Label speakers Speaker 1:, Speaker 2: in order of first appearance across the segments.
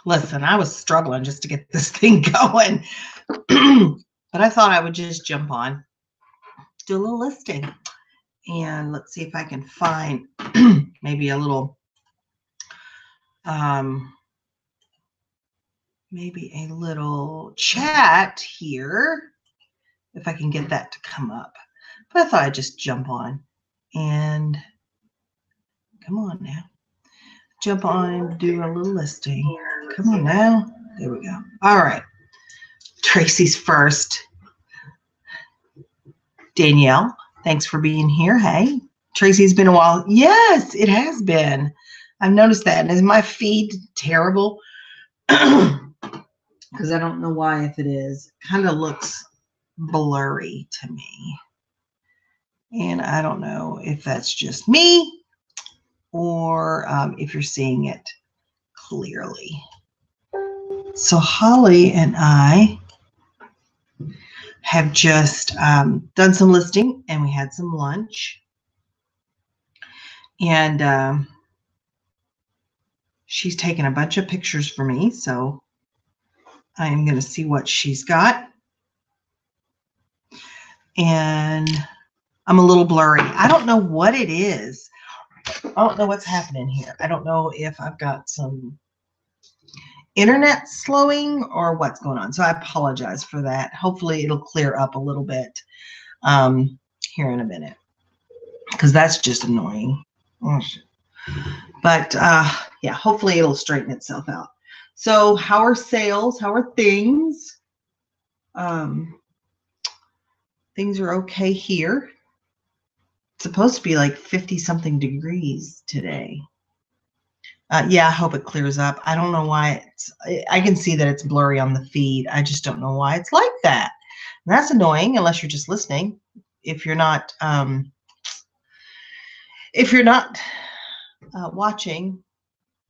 Speaker 1: Listen, I was struggling just to get this thing going. But I thought I would just jump on, do a little listing. And let's see if I can find maybe a little, maybe a little chat here, if I can get that to come up. But I thought I'd just jump on and come on now. Jump on and do a little listing. Come on now. There we go. All right. Tracy's first. Danielle, thanks for being here. Hey, Tracy's been a while. Yes, it has been. I've noticed that. And is my feed terrible? Because I don't know why. If it is, it kind of looks blurry to me. And I don't know if that's just me or if you're seeing it clearly. So Holly and I have just done some listing, and we had some lunch. And she's taken a bunch of pictures for me, so I'm going to see what she's got. And I'm a little blurry. I don't know what it is. I don't know what's happening here. I don't know if I've got some internet slowing or what's going on. So I apologize for that. Hopefully it'll clear up a little bit here in a minute, because that's just annoying. Oh, shit. But yeah, hopefully it'll straighten itself out. So how are sales? How are things? Things are okay here. It's supposed to be like 50 something degrees today. Yeah, I hope it clears up. I don't know why I can see that it's blurry on the feed. I just don't know why it's like that. And that's annoying unless you're just listening. If you're not watching,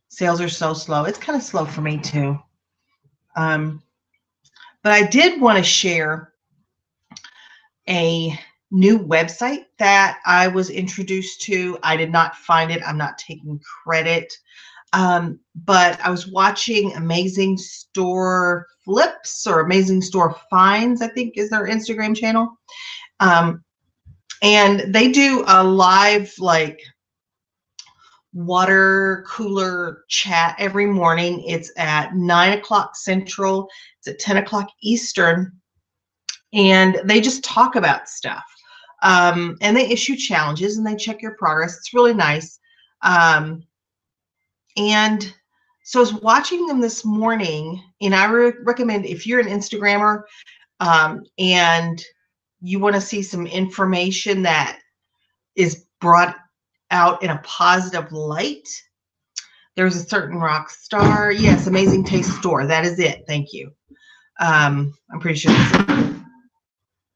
Speaker 1: sales are so slow. It's kind of slow for me too. But I did want to share a new website that I was introduced to. I did not find it. I'm not taking credit. But I was watching Amazing Store Flips or Amazing Store Finds, I think is their Instagram channel. And they do a live like water cooler chat every morning. It's at 9 o'clock Central. It's at 10 o'clock Eastern. And they just talk about stuff. And they issue challenges and they check your progress. It's really nice. And so I was watching them this morning, and I recommend if you're an Instagrammer and you want to see some information that is brought out in a positive light, there's a certain rock star. Yes, Amazing Taste Store. That is it. Thank you. I'm pretty sure that's it.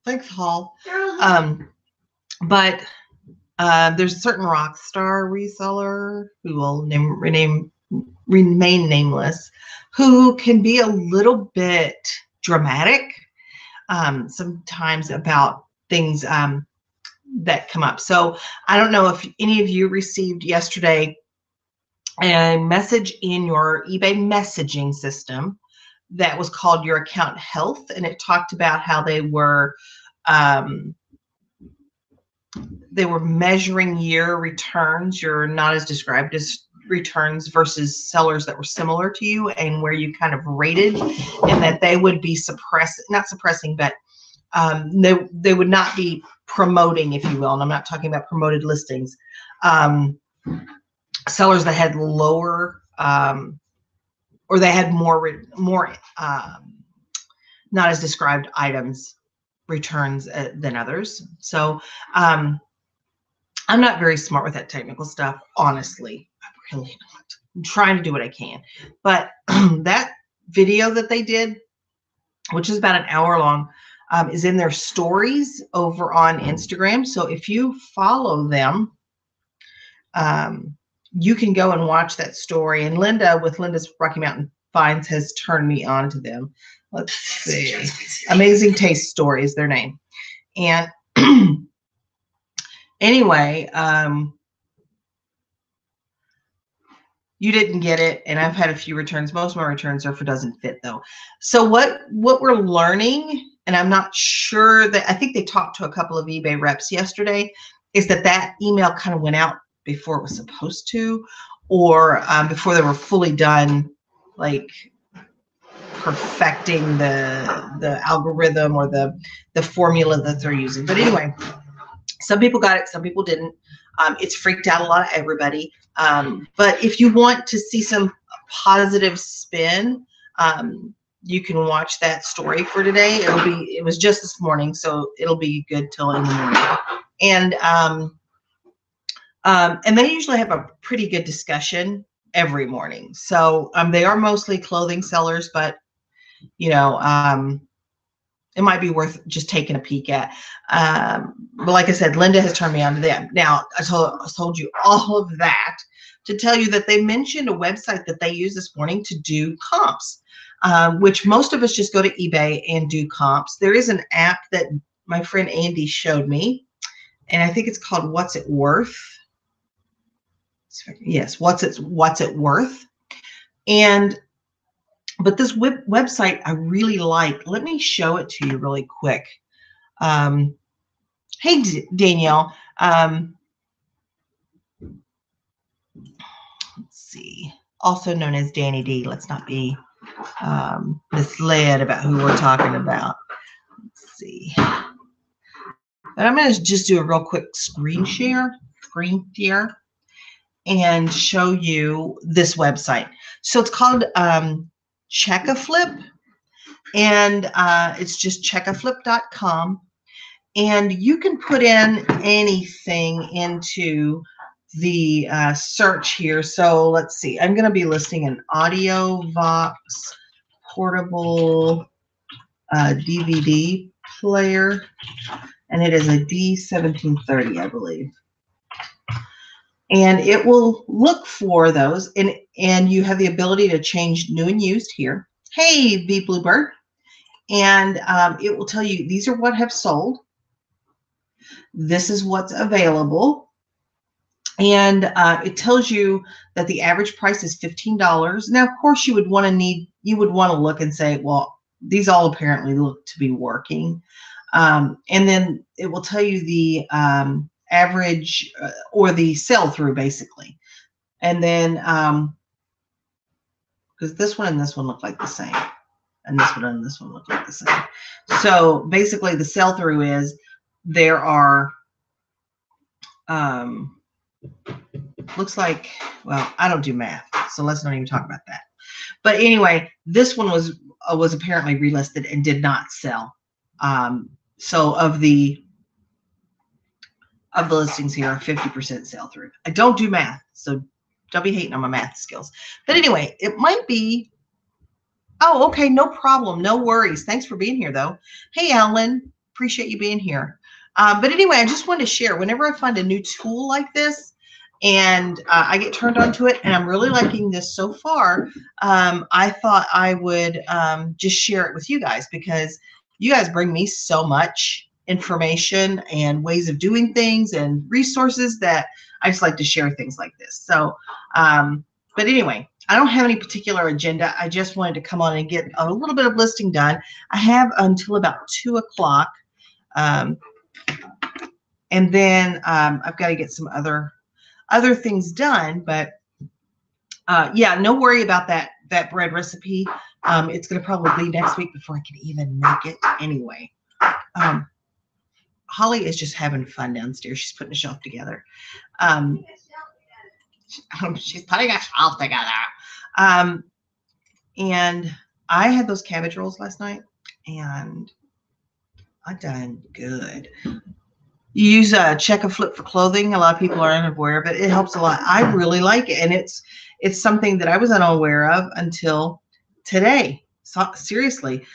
Speaker 1: Thanks, Hall. But there's a certain rock star reseller who will remain nameless, who can be a little bit dramatic sometimes about things that come up. So I don't know if any of you received yesterday a message in your eBay messaging system that was called Your Account Health, and it talked about how they were measuring your returns, your not as described as returns versus sellers that were similar to you, and where you kind of rated, and that they would be not suppressing, but they would not be promoting, if you will. And I'm not talking about promoted listings. Sellers that had lower or they had more not as described items returns than others. So I'm not very smart with that technical stuff, honestly. I'm really not. I'm trying to do what I can. But that video that they did, which is about an hour long, is in their stories over on Instagram. So if you follow them, you can go and watch that story. And Linda with Linda's Rocky Mountain Finds has turned me on to them. Let's see. Amazing Taste Story is their name. And anyway, you didn't get it, and I've had a few returns. Most of my returns are for doesn't fit though. So what we're learning, and I'm not sure that, I think they talked to a couple of eBay reps yesterday, is that email kind of went out before it was supposed to, or before they were fully done, like perfecting the algorithm or the formula that they're using. But anyway, some people got it, some people didn't. It's freaked out a lot of everybody. But if you want to see some positive spin, you can watch that story for today. It was just this morning, so it'll be good till in the morning. And they usually have a pretty good discussion every morning. So they are mostly clothing sellers, but you know, it might be worth just taking a peek at. But like I said, Linda has turned me on to them. Now, I told you all of that to tell you that they mentioned a website that they use this morning to do comps, which most of us just go to eBay and do comps. There is an app that my friend Andy showed me, and I think it's called What's It Worth? Yes, What's It Worth? But this website I really like. Let me show it to you really quick. Hey, Danielle. Let's see. Also known as Danny D. Let's not be misled about who we're talking about. Let's see. But I'm going to just do a real quick screen share, and show you this website. So it's called Check-a-Flip, and it's just checkaflip.com, and you can put in anything into the search here. So let's see, I'm going to be listing an AudioVox portable DVD player, and it is a D1730, I believe. And it will look for those, and you have the ability to change new and used here. Hey, B Bluebird. And it will tell you these are what have sold. This is what's available. And it tells you that the average price is $15. Now, of course, you would want to look and say, well, these all apparently look to be working. And then it will tell you the average or the sell through, basically. And then because this one and this one look like the same, and this one and this one look like the same. So basically the sell through is there are looks like, well, I don't do math, so let's not even talk about that. But anyway, this one was apparently relisted and did not sell. So of the listings here, 50% sell through. I don't do math, so don't be hating on my math skills. But anyway, it might be. Oh, okay, no problem, no worries. Thanks for being here, though. Hey, Alan, appreciate you being here. But anyway, I just wanted to share. Whenever I find a new tool like this, and I get turned on to it, and I'm really liking this so far, I thought I would just share it with you guys, because you guys bring me so much information and ways of doing things and resources that I just like to share things like this. So, but anyway, I don't have any particular agenda. I just wanted to come on and get a little bit of listing done. I have until about 2 o'clock. And then I've got to get some other things done. But yeah, no worry about that bread recipe. It's going to probably be next week before I can even make it anyway. Holly is just having fun downstairs. She's putting a shelf together. She's putting a shelf together. And I had those cabbage rolls last night, and I done good. You use Check-a-Flip for clothing. A lot of people are unaware, but it helps a lot. I really like it, and it's something that I was unaware of until today. So, seriously.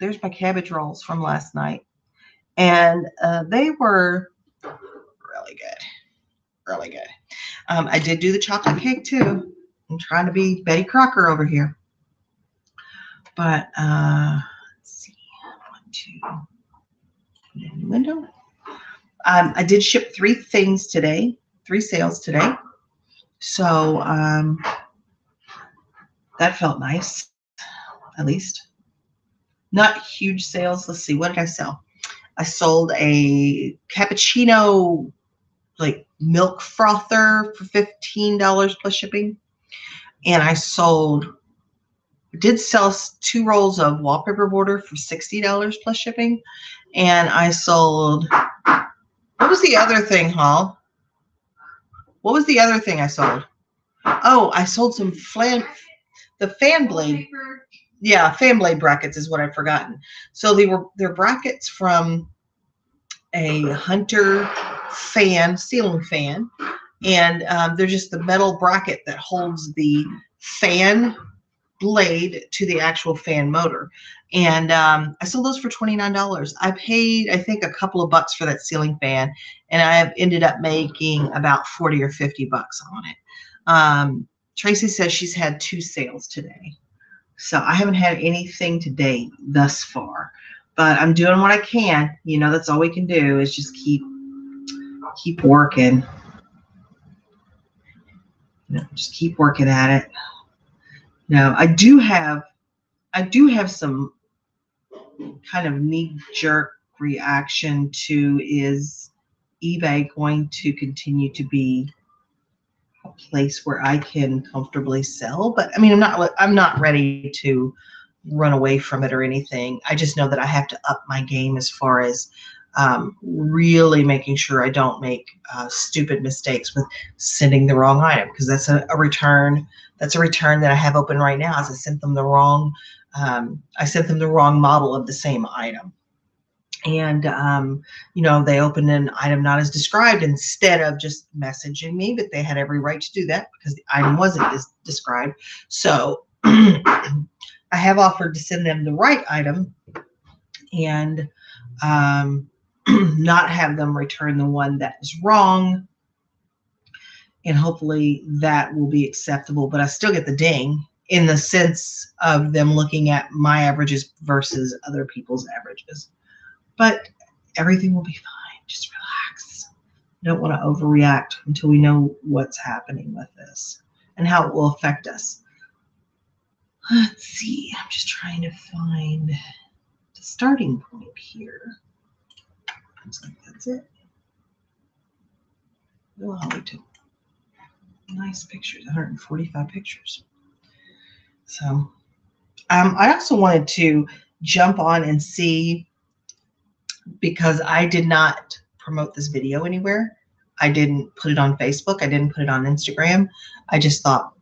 Speaker 1: There's my cabbage rolls from last night, and they were really good. Really good. I did do the chocolate cake too. I'm trying to be Betty Crocker over here. But let's see. 1, 2, window. I did ship 3 things today, 3 sales today. So that felt nice, at least. Not huge sales. Let's see, what did I sell? I sold a cappuccino, like milk frother for $15 plus shipping. And I did sell 2 rolls of wallpaper border for $60 plus shipping. And I sold, what was the other thing, Hall? What was the other thing I sold? Oh, I sold some the fan blade. Yeah, fan blade brackets is what I've forgotten. So they're brackets from a Hunter ceiling fan, and they're just the metal bracket that holds the fan blade to the actual fan motor. And I sold those for $29. I paid, I think, a couple of bucks for that ceiling fan, and I have ended up making about 40 or 50 bucks on it. Tracy says she's had 2 sales today. So I haven't had anything to date thus far, but I'm doing what I can. You know, that's all we can do is just keep working. You know, just keep working at it. Now, I do have some kind of knee-jerk reaction to, is eBay going to continue to be a place where I can comfortably sell? But I mean, I'm not ready to run away from it or anything. I just know that I have to up my game as far as really making sure I don't make stupid mistakes with sending the wrong item, because that's a return. That's a return that I have open right now, as I sent them the wrong model of the same item. And, you know, they opened an item not as described instead of just messaging me, but they had every right to do that because the item wasn't as described. So I have offered to send them the right item and not have them return the one that is wrong. And hopefully that will be acceptable, but I still get the ding in the sense of them looking at my averages versus other people's averages. But everything will be fine. Just relax. I don't want to overreact until we know what's happening with this and how it will affect us. Let's see. I'm just trying to find the starting point here. Looks like that's it. Oh, Holly took nice pictures. 145 pictures. So I also wanted to jump on and see, because I did not promote this video anywhere. I didn't put it on Facebook. I didn't put it on Instagram. I just thought,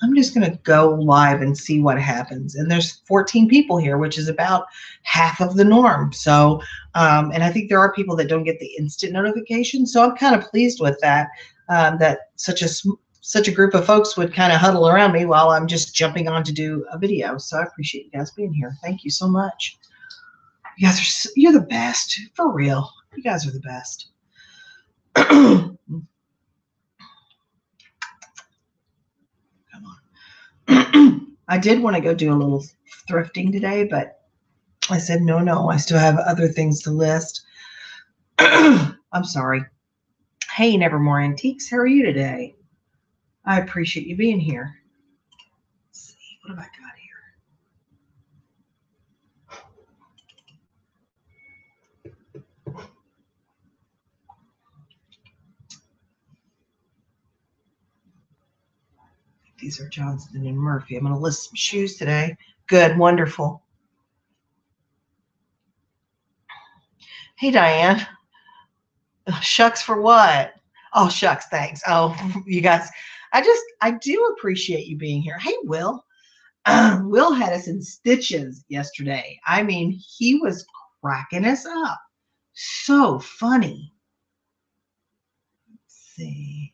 Speaker 1: I'm just going to go live and see what happens. And there's 14 people here, which is about half of the norm. So, and I think there are people that don't get the instant notification. So I'm kind of pleased with that, that such a group of folks would kind of huddle around me while I'm just jumping on to do a video. So I appreciate you guys being here. Thank you so much. You guys you're the best, for real. You guys are the best. Come on. I did want to go do a little thrifting today, but I said, no, I still have other things to list. I'm sorry. Hey, Nevermore Antiques, how are you today? I appreciate you being here. Let's see, what have I got here? These are Johnston and Murphy. I'm going to list some shoes today. Good, wonderful. Hey, Diane. Shucks for what? Oh, shucks, thanks. Oh, you guys, I do appreciate you being here. Hey, Will. Will had us in stitches yesterday. I mean, he was cracking us up. So funny. Let's see.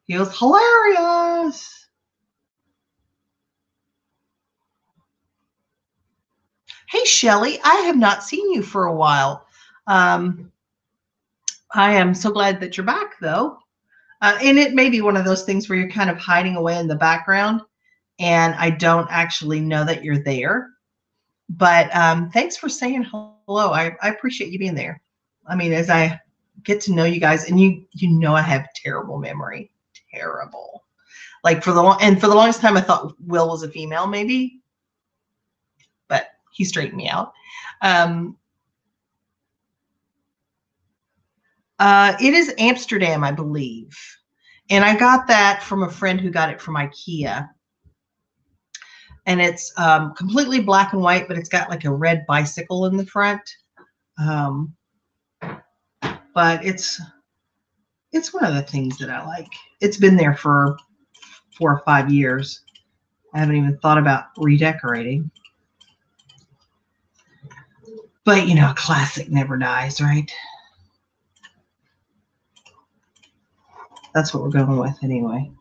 Speaker 1: He was hilarious. Hey, Shelly, I have not seen you for a while. I am so glad that you're back, though. And it may be one of those things where you're kind of hiding away in the background, and I don't actually know that you're there. But thanks for saying hello. I appreciate you being there. I mean, as I get to know you guys, and you know I have terrible memory. Terrible. Like for the longest time I thought Will was a female maybe, but he straightened me out. It is Amsterdam, I believe. And I got that from a friend who got it from IKEA. And it's completely black and white, but it's got like a red bicycle in the front. But it's one of the things that I like. It's been there for 4 or 5 years. I haven't even thought about redecorating. But, you know, a classic never dies, right? That's what we're going with anyway.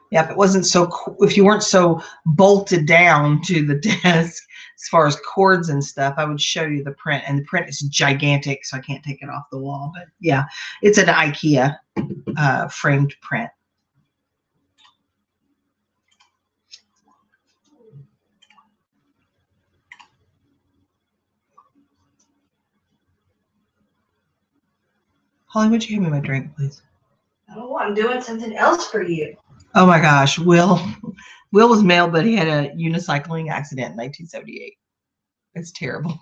Speaker 1: Yeah, if it wasn't so, if you weren't so bolted down to the desk as far as cords and stuff, I would show you the print. And the print is gigantic, so I can't take it off the wall. But yeah, it's an IKEA framed print. Holly, would you hand me my drink, please?
Speaker 2: Oh, I'm doing something else for you.
Speaker 1: Oh my gosh, Will was male, but he had a unicycling accident in 1978. It's terrible.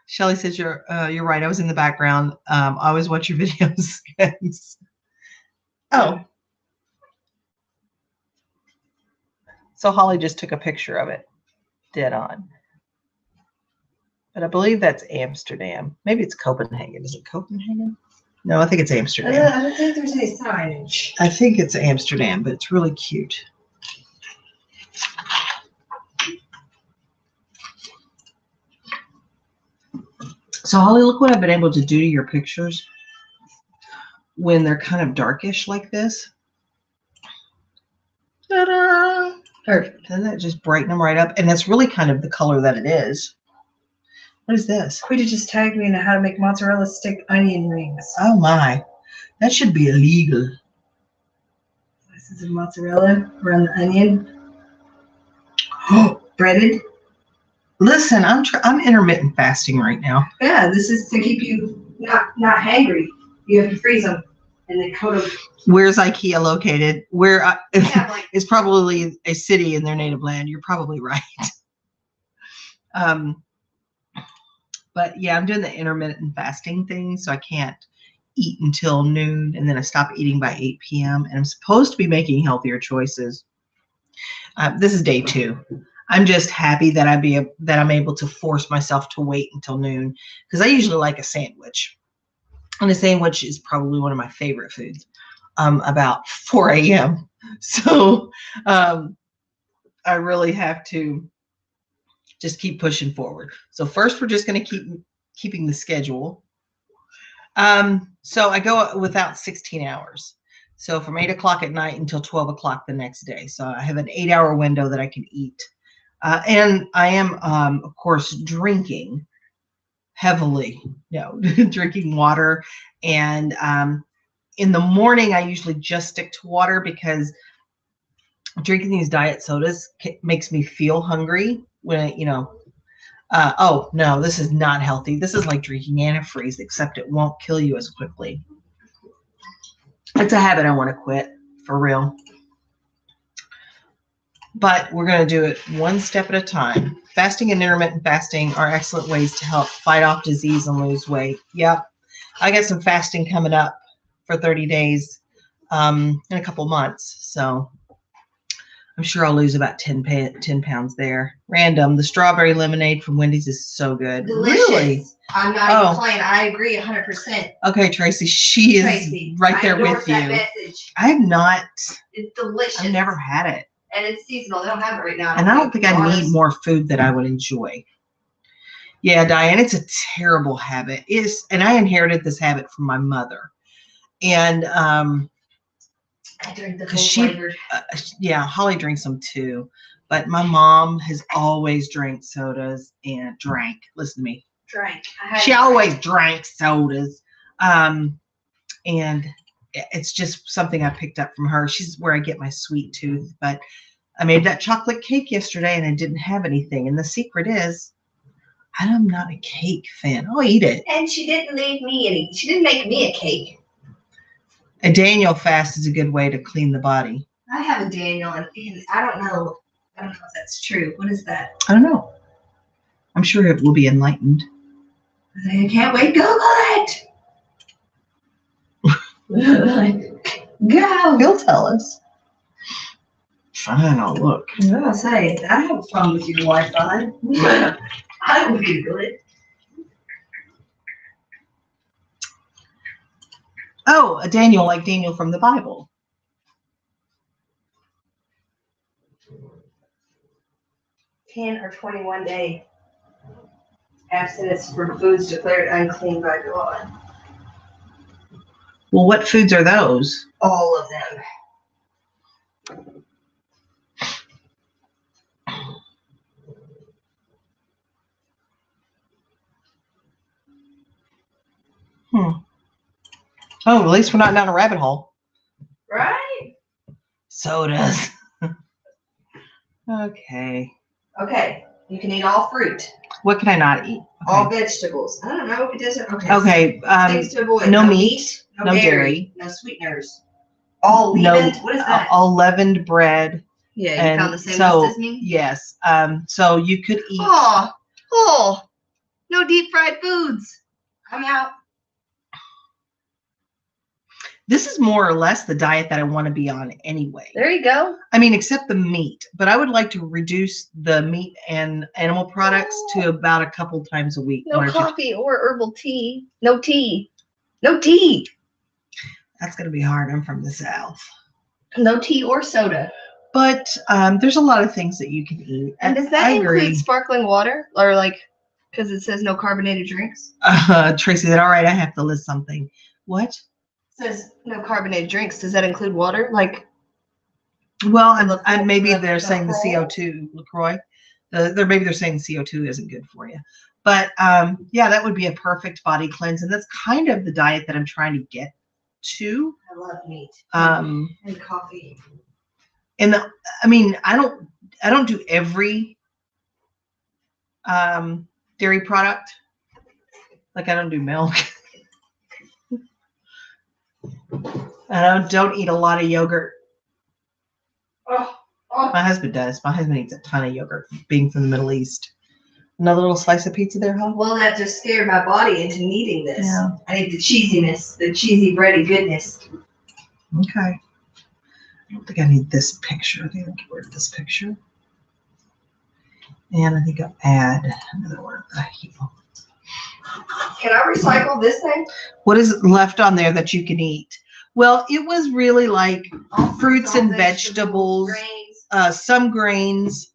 Speaker 1: Shelly says you're right. I was in the background. I always watch your videos, guys. Oh. So Holly just took a picture of it. Dead on. But I believe that's Amsterdam. Maybe it's Copenhagen. Is it Copenhagen? No, I think it's Amsterdam.
Speaker 2: I don't think there's any signage.
Speaker 1: I think it's Amsterdam, but it's really cute. So Holly, look what I've been able to do to your pictures when they're kind of darkish like this. Ta-da! Perfect. Doesn't that just brighten them right up? And that's really kind of the color that it is. What is this?
Speaker 2: Quita just tagged me in how to make mozzarella stick onion rings.
Speaker 1: Oh my. That should be illegal.
Speaker 2: Slices of mozzarella around the onion. Breaded.
Speaker 1: Listen, I'm intermittent fasting right now.
Speaker 2: Yeah, this is to keep you not hangry. You have to freeze them and then coat them.
Speaker 1: Where's IKEA located? Where it's probably a city in their native land. You're probably right. But yeah, I'm doing the intermittent fasting thing, so I can't eat until noon, and then I stop eating by 8 p.m. And I'm supposed to be making healthier choices. This is day 2. I'm just happy that I'm able to force myself to wait until noon, because I usually like a sandwich, and a sandwich is probably one of my favorite foods. About 4 a.m. So I really have to just keep pushing forward. So first, we're just going to keeping the schedule. So I go without 16 hours. So from 8 o'clock at night until 12 o'clock the next day. So I have an 8-hour window that I can eat. And I am, of course, drinking heavily, drinking water. And in the morning, I usually just stick to water, because drinking these diet sodas makes me feel hungry when, oh no, this is not healthy. This is like drinking antifreeze, except it won't kill you as quickly. It's a habit I want to quit, for real. But we're going to do it one step at a time. Fasting and intermittent fasting are excellent ways to help fight off disease and lose weight. Yep. I got some fasting coming up for 30 days in a couple months. So I'm sure I'll lose about 10 pounds there. Random. The strawberry lemonade from Wendy's is so good.
Speaker 2: Delicious.
Speaker 1: Really?
Speaker 2: I'm not even playing. I agree 100%.
Speaker 1: Okay, Tracy. She is right there with you.
Speaker 2: Message.
Speaker 1: I have not.
Speaker 2: It's delicious.
Speaker 1: I've never had it.
Speaker 2: And it's seasonal. They don't have it right now.
Speaker 1: And I don't think I need more food that I would enjoy. Yeah, Diane, it's a terrible habit. And I inherited this habit from my mother. And
Speaker 2: I drink the full flavored.
Speaker 1: Yeah, Holly drinks them too. But my mom has always drank sodas and drank. Listen to me.
Speaker 2: Drank.
Speaker 1: She always drank sodas. And it's just something I picked up from her. She's where I get my sweet tooth. But I made that chocolate cake yesterday and I didn't have anything. And the secret is I'm not a cake fan. I'll eat it.
Speaker 2: And she didn't leave me any. She didn't make me a cake.
Speaker 1: A Daniel fast is a good way to clean the body.
Speaker 2: I have a Daniel, and I don't know. I don't know if that's true. What is that?
Speaker 1: I don't know. I'm sure it will be enlightened.
Speaker 2: I can't wait. Google it. Go.
Speaker 1: He'll tell us. Fine, I'll look.
Speaker 2: I'll say, I have a problem with your Wi-Fi. I will Google it.
Speaker 1: Oh, a Daniel like Daniel from the Bible.
Speaker 2: $10 or 21 day abstinence from foods declared unclean by God.
Speaker 1: Well, what foods are those?
Speaker 2: All of them.
Speaker 1: Oh, at least we're not down a rabbit hole.
Speaker 2: Right?
Speaker 1: Sodas. Okay.
Speaker 2: Okay. You can eat all fruit,
Speaker 1: What can I not eat?
Speaker 2: all
Speaker 1: Okay.
Speaker 2: vegetables. I don't know if it doesn't. Okay.
Speaker 1: Okay.
Speaker 2: Things to avoid.
Speaker 1: No meat,
Speaker 2: no
Speaker 1: no
Speaker 2: dairy,
Speaker 1: dairy.
Speaker 2: no sweeteners. All
Speaker 1: No,
Speaker 2: leavened. What is that?
Speaker 1: all leavened bread.
Speaker 2: Yeah, you
Speaker 1: And
Speaker 2: found the same
Speaker 1: so,
Speaker 2: list as me?
Speaker 1: yes. So you could eat.
Speaker 2: Oh, no deep fried foods. I'm out.
Speaker 1: This is more or less the diet that I want to be on anyway.
Speaker 2: There you go.
Speaker 1: I mean, except the meat, but I would like to reduce the meat and animal products to about a couple times a week.
Speaker 2: No
Speaker 1: one or two.
Speaker 2: coffee or herbal tea. No tea. No tea.
Speaker 1: That's going to be hard. I'm from the South.
Speaker 2: No tea or soda.
Speaker 1: But there's a lot of things that you can eat.
Speaker 2: And does that
Speaker 1: I
Speaker 2: include
Speaker 1: agree.
Speaker 2: sparkling water? Or like, because it says no carbonated drinks?
Speaker 1: Tracy said, all right, I have to list something. What?
Speaker 2: It says no carbonated drinks. Does that include water? Like,
Speaker 1: Well, maybe
Speaker 2: the
Speaker 1: they're saying the
Speaker 2: LaCroix?
Speaker 1: CO2, LaCroix. Maybe they're saying the CO2 isn't good for you. But yeah, that would be a perfect body cleanse. And that's kind of the diet that I'm trying to get to.
Speaker 2: I love meat.
Speaker 1: And
Speaker 2: And coffee.
Speaker 1: I mean, I don't do every dairy product. Like I don't do milk. And I don't eat a lot of yogurt.
Speaker 2: Oh.
Speaker 1: My husband does. My husband eats a ton of yogurt, being from the Middle East. Another little slice of pizza there, huh?
Speaker 2: Well, that just scared my body into needing this.
Speaker 1: Yeah.
Speaker 2: I need the cheesiness, the cheesy bready goodness.
Speaker 1: Okay. I don't think I need this picture. I think I'll get rid of this picture. And I think I'll add another one.
Speaker 2: Can I recycle this thing?
Speaker 1: What is left on there that you can eat? Well, it was really like fruits and vegetables,
Speaker 2: grains.
Speaker 1: some grains,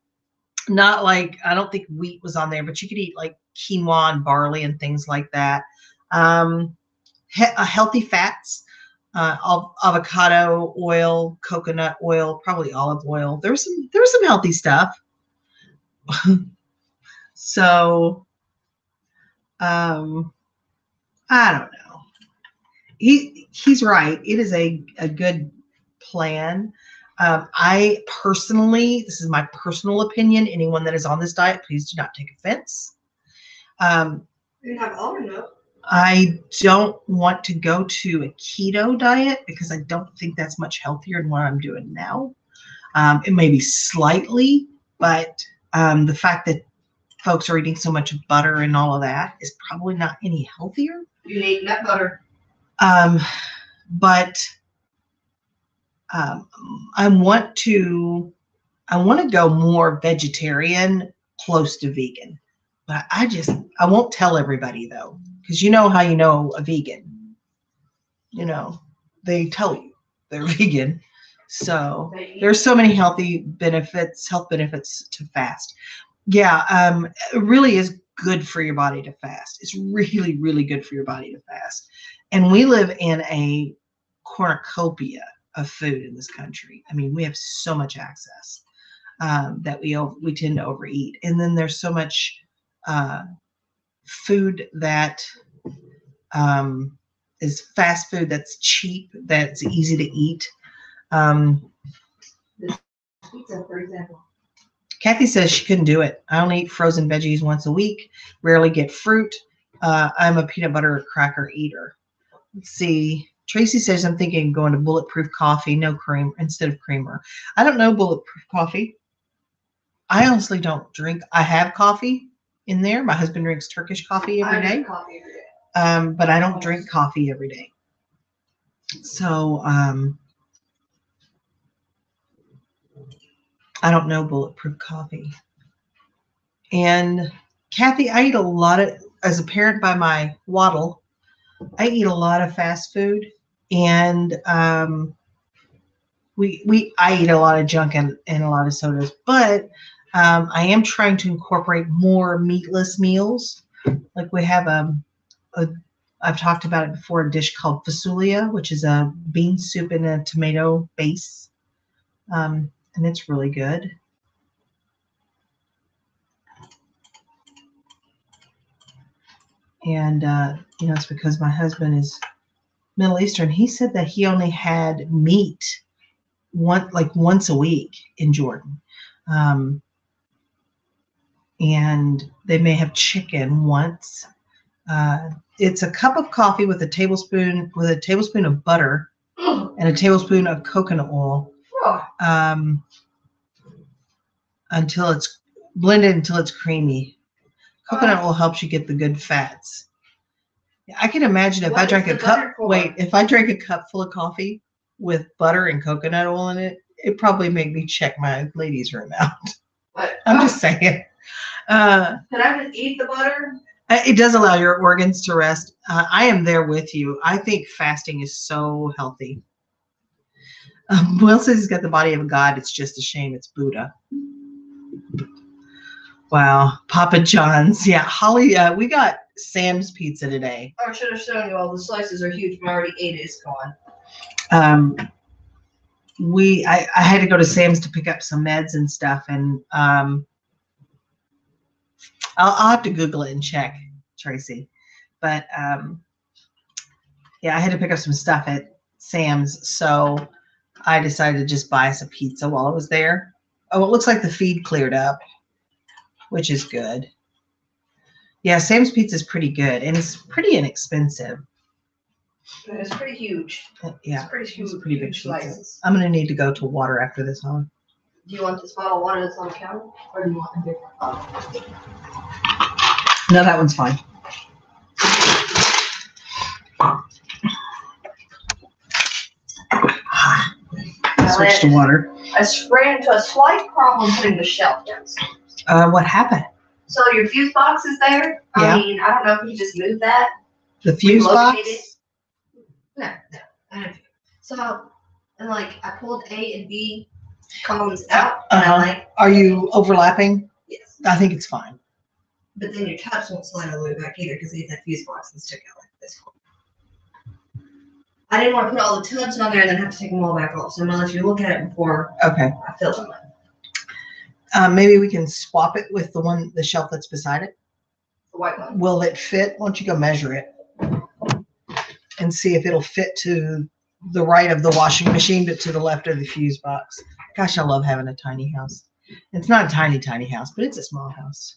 Speaker 1: not like, I don't think wheat was on there, but you could eat like quinoa and barley and things like that. Healthy fats, avocado oil, coconut oil, probably olive oil. There was some healthy stuff. So, I don't know. He's right. It is a good plan. I personally, this is my personal opinion. Anyone that is on this diet, please do not take offense.
Speaker 2: You have almond milk.
Speaker 1: I don't want to go to a keto diet because I don't think that's much healthier than what I'm doing now. It may be slightly, but the fact that folks are eating so much butter and all of that is probably not any healthier.
Speaker 2: You need nut butter.
Speaker 1: But I want to go more vegetarian, close to vegan. But I won't tell everybody though, because you know how you know a vegan. You know, they tell you they're vegan. So there's so many health benefits to fast. Yeah, it really is good for your body to fast. It's really, really good for your body to fast. And we live in a cornucopia of food in this country. I mean, we have so much access that we tend to overeat. And then there's so much food that is fast food that's cheap, that's easy to eat.
Speaker 2: Pizza, for example.
Speaker 1: Kathy says she couldn't do it. I only eat frozen veggies once a week, rarely get fruit. I'm a peanut butter cracker eater. Let's see. Tracy says, I'm thinking of going to Bulletproof Coffee, no cream, instead of creamer. I don't know Bulletproof Coffee. I honestly don't drink. I have coffee in there. My husband drinks Turkish coffee every
Speaker 2: I
Speaker 1: day.
Speaker 2: drink coffee every day.
Speaker 1: But I don't drink coffee every day. So I don't know Bulletproof Coffee. And Kathy, I eat a lot of, as a parent by my waddle, I eat a lot of fast food, and I eat a lot of junk and a lot of sodas. But I am trying to incorporate more meatless meals. Like we have I've talked about it before, a dish called fasulia, which is a bean soup in a tomato base, and it's really good. And it's because my husband is Middle Eastern. He said that he only had meat once a week in Jordan, and they may have chicken once. It's a cup of coffee with a tablespoon of butter and a tablespoon of coconut oil, until it's blended until it's creamy. Coconut oil helps you get the good fats. I can imagine if I drank a cup. Wait, if I drank a cup full of coffee with butter and coconut oil in it, it'd probably make me check my ladies' room out. I'm just saying.
Speaker 2: Can I just eat the butter?
Speaker 1: It does allow your organs to rest. I am there with you. I think fasting is so healthy. Will says he's got the body of a god. It's just a shame it's Buddha. Wow. Papa John's. Yeah. Holly, we got Sam's Pizza today.
Speaker 2: I should have shown you all the slices are huge. I already ate it. It's gone.
Speaker 1: I had to go to Sam's to pick up some meds and stuff, and I'll have to Google it and check, Tracy. But yeah, I had to pick up some stuff at Sam's, so I decided to just buy us a pizza while I was there. Oh, it looks like the feed cleared up, which is good. Yeah, Sam's Pizza is pretty good, and it's pretty inexpensive.
Speaker 2: It's pretty huge.
Speaker 1: Yeah,
Speaker 2: it's pretty huge.
Speaker 1: It's pretty big
Speaker 2: Slices.
Speaker 1: pizza. I'm gonna need to go to water after this, huh?
Speaker 2: Do you want this bottle of water that's on the counter, or do you want a different bottle?
Speaker 1: No, that one's fine. Switch to water.
Speaker 2: I ran into a slight problem putting the shelf down.
Speaker 1: What happened?
Speaker 2: So your fuse box is there.
Speaker 1: Yeah.
Speaker 2: I mean, I don't know if you just moved that.
Speaker 1: The fuse box?
Speaker 2: No. So, and I pulled A and B columns out. And
Speaker 1: Are you overlapping?
Speaker 2: Yes.
Speaker 1: I think it's fine.
Speaker 2: But then your tubs won't slide all the way back either because they have that fuse box and stick out like this. I didn't want to put all the tubs on there and then have to take them all back off. So I'm gonna let you look at it before
Speaker 1: I
Speaker 2: fill them.
Speaker 1: Maybe we can swap it with the shelf that's beside it.
Speaker 2: The white one.
Speaker 1: Will it fit? Why don't you go measure it and see if it'll fit to the right of the washing machine, but to the left of the fuse box. Gosh, I love having a tiny house. It's not a tiny house, but it's a small house.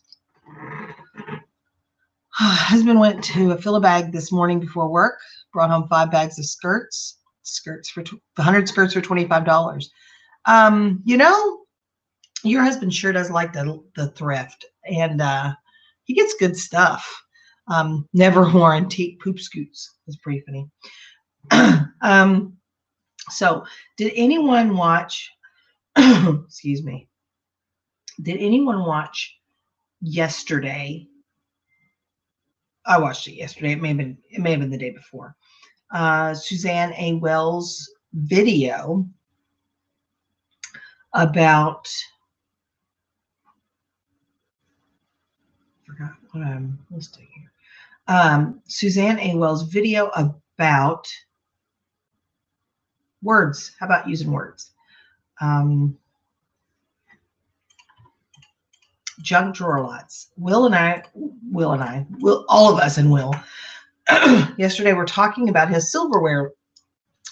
Speaker 1: Husband went to fill a bag this morning before work. Brought home 5 bags of skirts. For 100 skirts for $25. Your husband sure does like the thrift, and he gets good stuff. Never wore antique poop scoots. It's pretty funny. So did anyone watch? Excuse me. Did anyone watch yesterday? I watched it yesterday. It may have been the day before. Suzanne A. Wells' video about. Forgot what I'm listing here. Suzanne A. Wells' video about words. How about using words? Junk drawer lots. Will, all of us and Will, yesterday we're talking about his silverware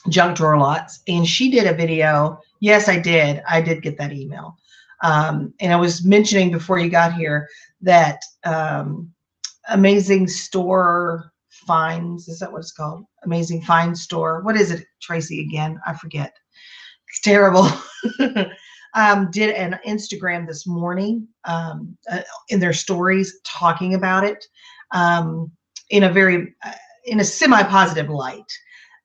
Speaker 1: junk drawer lots, and she did a video. Yes, I did get that email. And I was mentioning before you got here that Amazing Store Finds, is that what it's called? Amazing Find Store. What is it, Tracy, again? I forget. It's terrible. Did an Instagram this morning in their stories talking about it in a semi-positive light.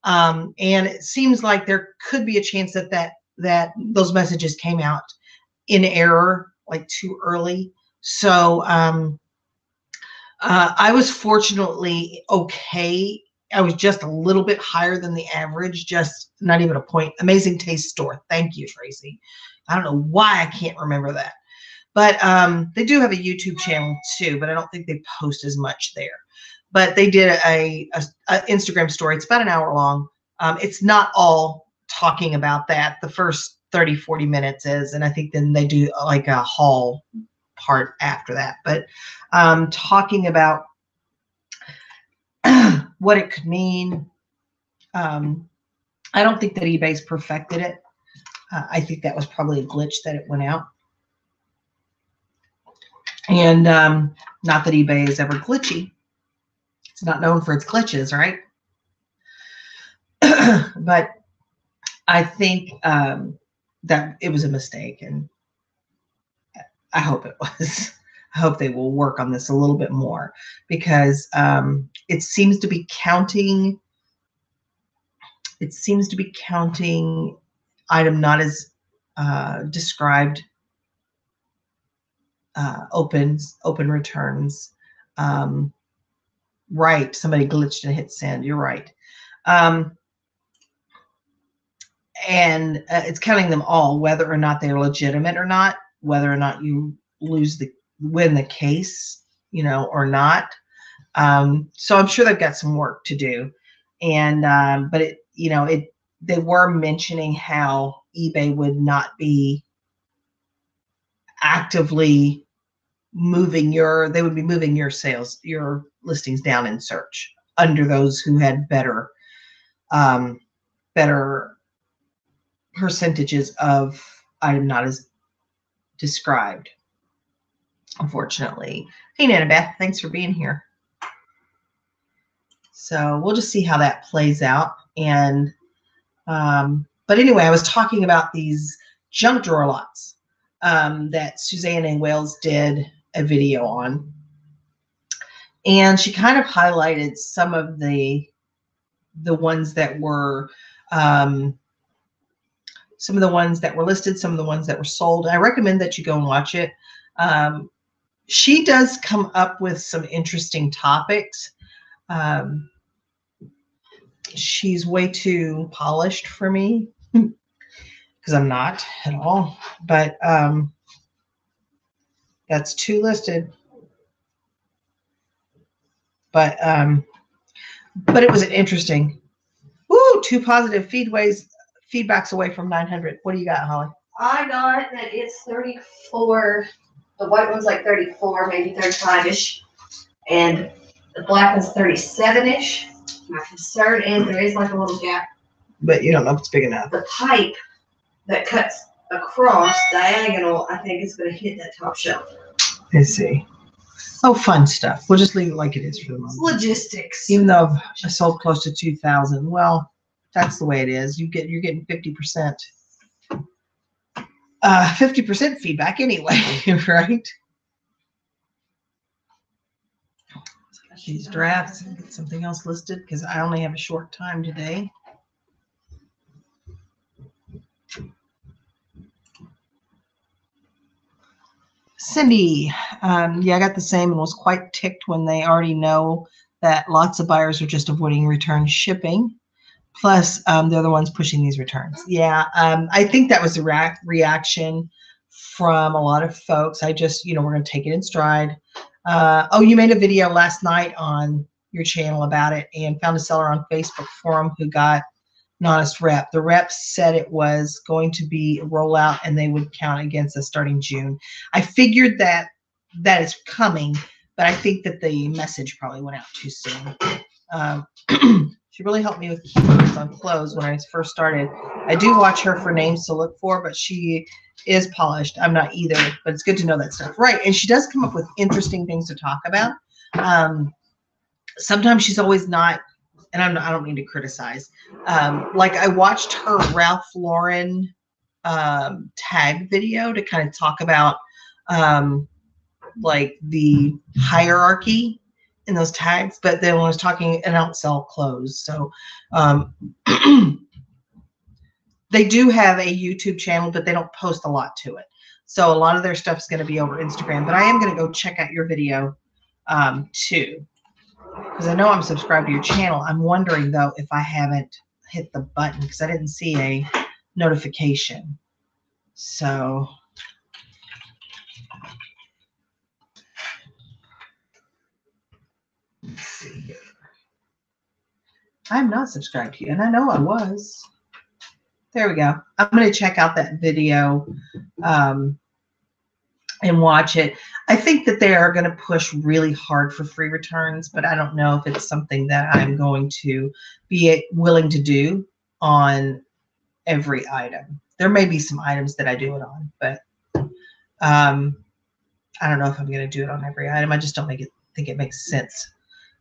Speaker 1: And it seems like there could be a chance that those messages came out in error, like too early. So I was fortunately okay. I was just a little bit higher than the average, just not even a point. Amazing Taste Store. Thank you, Tracy. I don't know why I can't remember that. But they do have a YouTube channel too, but I don't think they post as much there. But they did a Instagram story. It's about an hour long. It's not all talking about that. The first 30, 40 minutes is, and I think then they do like a haul part after that. But talking about what it could mean. I don't think that eBay's perfected it. I think that was probably a glitch that it went out. And not that eBay is ever glitchy. It's not known for its glitches, right? But I think that it was a mistake, and I hope it was. I hope they will work on this a little bit more, because it seems to be counting. It seems to be counting item not as described, open returns. Right, somebody glitched and hit send. You're right. And it's counting them all, whether or not they're legitimate or not, whether or not you win the case, or not. So I'm sure they've got some work to do. And but they were mentioning how eBay would not be actively moving they would be moving your listings down in search under those who had better percentages of item not as described, unfortunately. Hey, Nana Beth, thanks for being here. So we'll just see how that plays out. And but anyway, I was talking about these junk drawer lots that Suzanne in Wales did a video on, and she kind of highlighted some of the ones that were some of the ones that were listed, some of the ones that were sold. I recommend that you go and watch it. She does come up with some interesting topics. She's way too polished for me, because I'm not at all. But that's 2 listed. But it was an interesting. Woo, 2 positive feedbacks away from 900. What do you got, Holly?
Speaker 2: I got that it's 34. The white one's like 34, maybe 35-ish. And the black one's 37-ish. My concern is there is like a little gap.
Speaker 1: But you don't know if it's big enough.
Speaker 2: The pipe that cuts across diagonal, I think is going to hit that top shelf.
Speaker 1: Let's see. Oh, fun stuff. We'll just leave it like it is for the moment.
Speaker 2: Logistics.
Speaker 1: Even though I sold close to 2,000, well, that's the way it is. You're getting 50%. 50% feedback anyway, right? These drafts, get something else listed because I only have a short time today. Cindy, yeah, I got the same and was quite ticked when they already know that lots of buyers are just avoiding return shipping. Plus, they're the ones pushing these returns. Yeah, I think that was the reaction from a lot of folks. I just, we're going to take it in stride. Oh, you made a video last night on your channel about it and found a seller on Facebook forum who got an honest rep. The rep said it was going to be a rollout and they would count against us starting June. I figured that is coming, but I think that the message probably went out too soon. She really helped me with keywords on clothes when I first started. I do watch her for names to look for, but she is polished. I'm not either, but it's good to know that stuff. Right. And she does come up with interesting things to talk about. Sometimes she's always not, and I don't mean to criticize. Like I watched her Ralph Lauren tag video to kind of talk about like the hierarchy in those tags, but then when I was talking, and I don't sell clothes, so they do have a YouTube channel, but they don't post a lot to it. So a lot of their stuff is going to be over Instagram, but I am going to go check out your video too, because I know I'm subscribed to your channel. I'm wondering though if I haven't hit the button because I didn't see a notification. So let's see here. I'm not subscribed to you, and I know I was. There we go. I'm going to check out that video and watch it. I think that they are going to push really hard for free returns, but I don't know if it's something that I'm going to be willing to do on every item. There may be some items that I do it on, but I don't know if I'm going to do it on every item. I just don't think it makes sense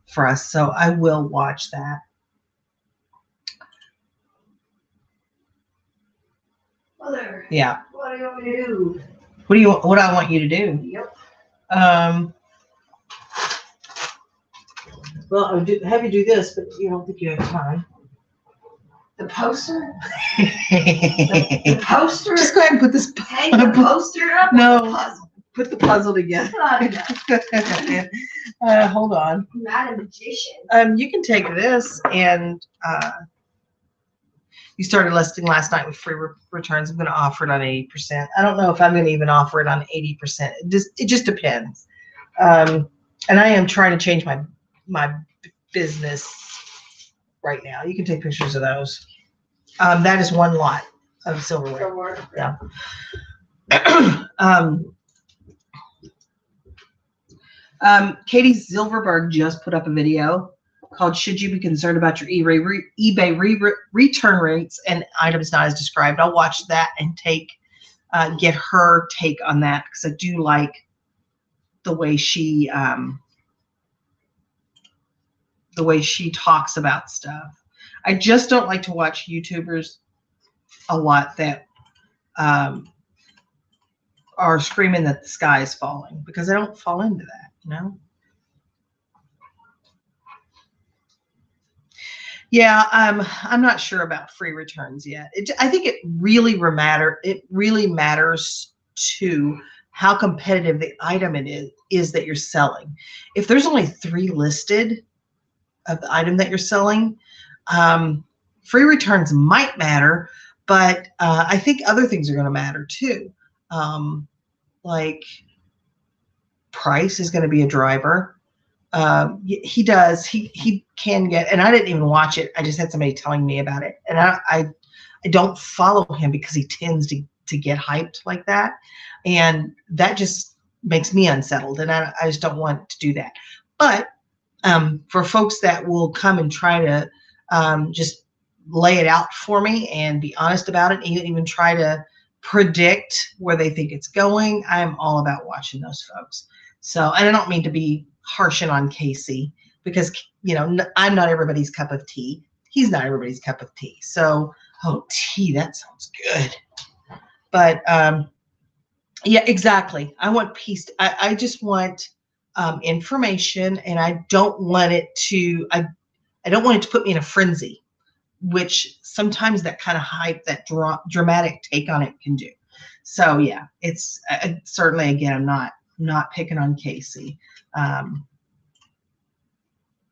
Speaker 1: for us. So I will watch that.
Speaker 2: Mother.
Speaker 1: Yeah.
Speaker 2: What do you want me to do?
Speaker 1: What do I want you to do?
Speaker 2: Yep.
Speaker 1: Well, I would have you do this, but you don't think you have time.
Speaker 2: The poster? The poster?
Speaker 1: Just go ahead and put this.
Speaker 2: Hang the poster up?
Speaker 1: No.
Speaker 2: The puzzle?
Speaker 1: Put the puzzle together. Hold on.
Speaker 2: I'm not a magician.
Speaker 1: You can take this and you started listing last night with free returns. I'm going to offer it on 80%. I don't know if I'm going to even offer it on 80%. It just depends. And I am trying to change my business right now. You can take pictures of those. That is one lot of silverware. Yeah. Katie Silverberg just put up a video called "Should You Be Concerned About Your eBay Return Rates and Items Not As Described?" I'll watch that and get her take on that because I do like the way she talks about stuff. I just don't like to watch YouTubers a lot that are screaming that the sky is falling because I don't fall into that, you know? Yeah, I'm not sure about free returns yet. I think it really matters to how competitive the item it is that you're selling. If there's only 3 listed of the item that you're selling, free returns might matter, but I think other things are going to matter too. Like price is going to be a driver. He can get, and I didn't even watch it. I just had somebody telling me about it, and I don't follow him because he tends to get hyped like that, and that just makes me unsettled, and I just don't want to do that. But for folks that will come and try to just lay it out for me and be honest about it, and even try to predict where they think it's going, I'm all about watching those folks. So, and I don't mean to be harshing on Casey because, you know, I'm not everybody's cup of tea. He's not everybody's cup of tea. So, oh, tea, that sounds good. But yeah, exactly. I want peace. I just want information, and I don't want it to, I don't want it to put me in a frenzy, which sometimes that kind of hype, that dramatic take on it can do. So yeah, it's certainly, again, I'm not picking on Casey.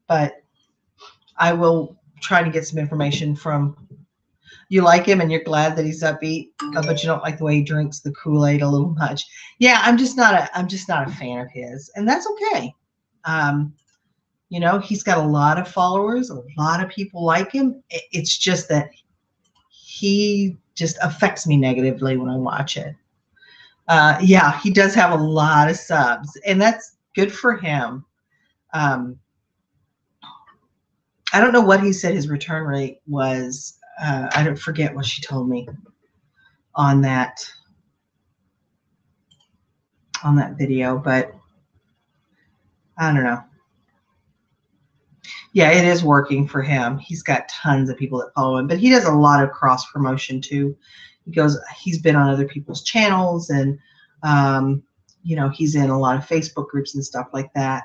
Speaker 1: But I will try to get some information from, you like him and you're glad that he's upbeat, but you don't like the way he drinks the Kool-Aid a little much. Yeah, I'm just not a fan of his, and that's okay. You know, he's got a lot of followers, a lot of people like him. It's just that he just affects me negatively when I watch it. Yeah, he does have a lot of subs, and that's good for him. I don't know what he said his return rate was. I don't forget what she told me on that video, but I don't know. Yeah, it is working for him. He's got tons of people that follow him, but he does a lot of cross promotion too. He's been on other people's channels, and you know, he's in a lot of Facebook groups and stuff like that.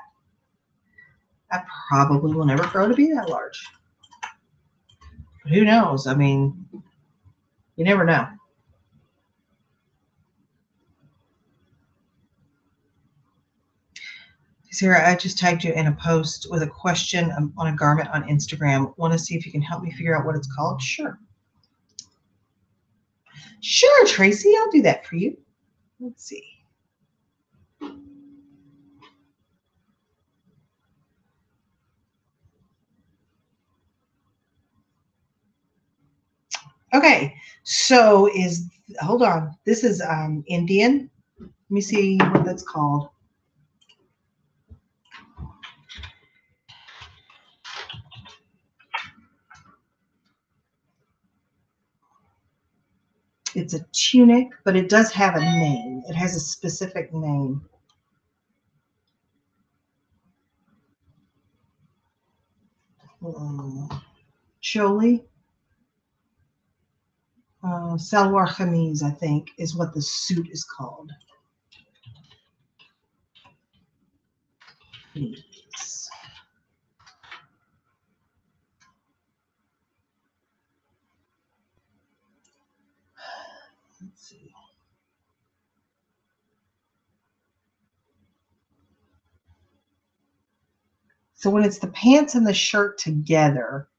Speaker 1: I probably will never grow to be that large. But who knows? I mean, you never know. Sarah, I just tagged you in a post with a question on a garment on Instagram. Want to see if you can help me figure out what it's called? Sure. Sure, Tracy, I'll do that for you. Let's see. Okay, so hold on. This is Indian. Let me see what that's called. It's a tunic, but it does have a name. It has a specific name. Choli. Salwar Kameez, I think, is what the suit is called. Let's see. So when it's the pants and the shirt together,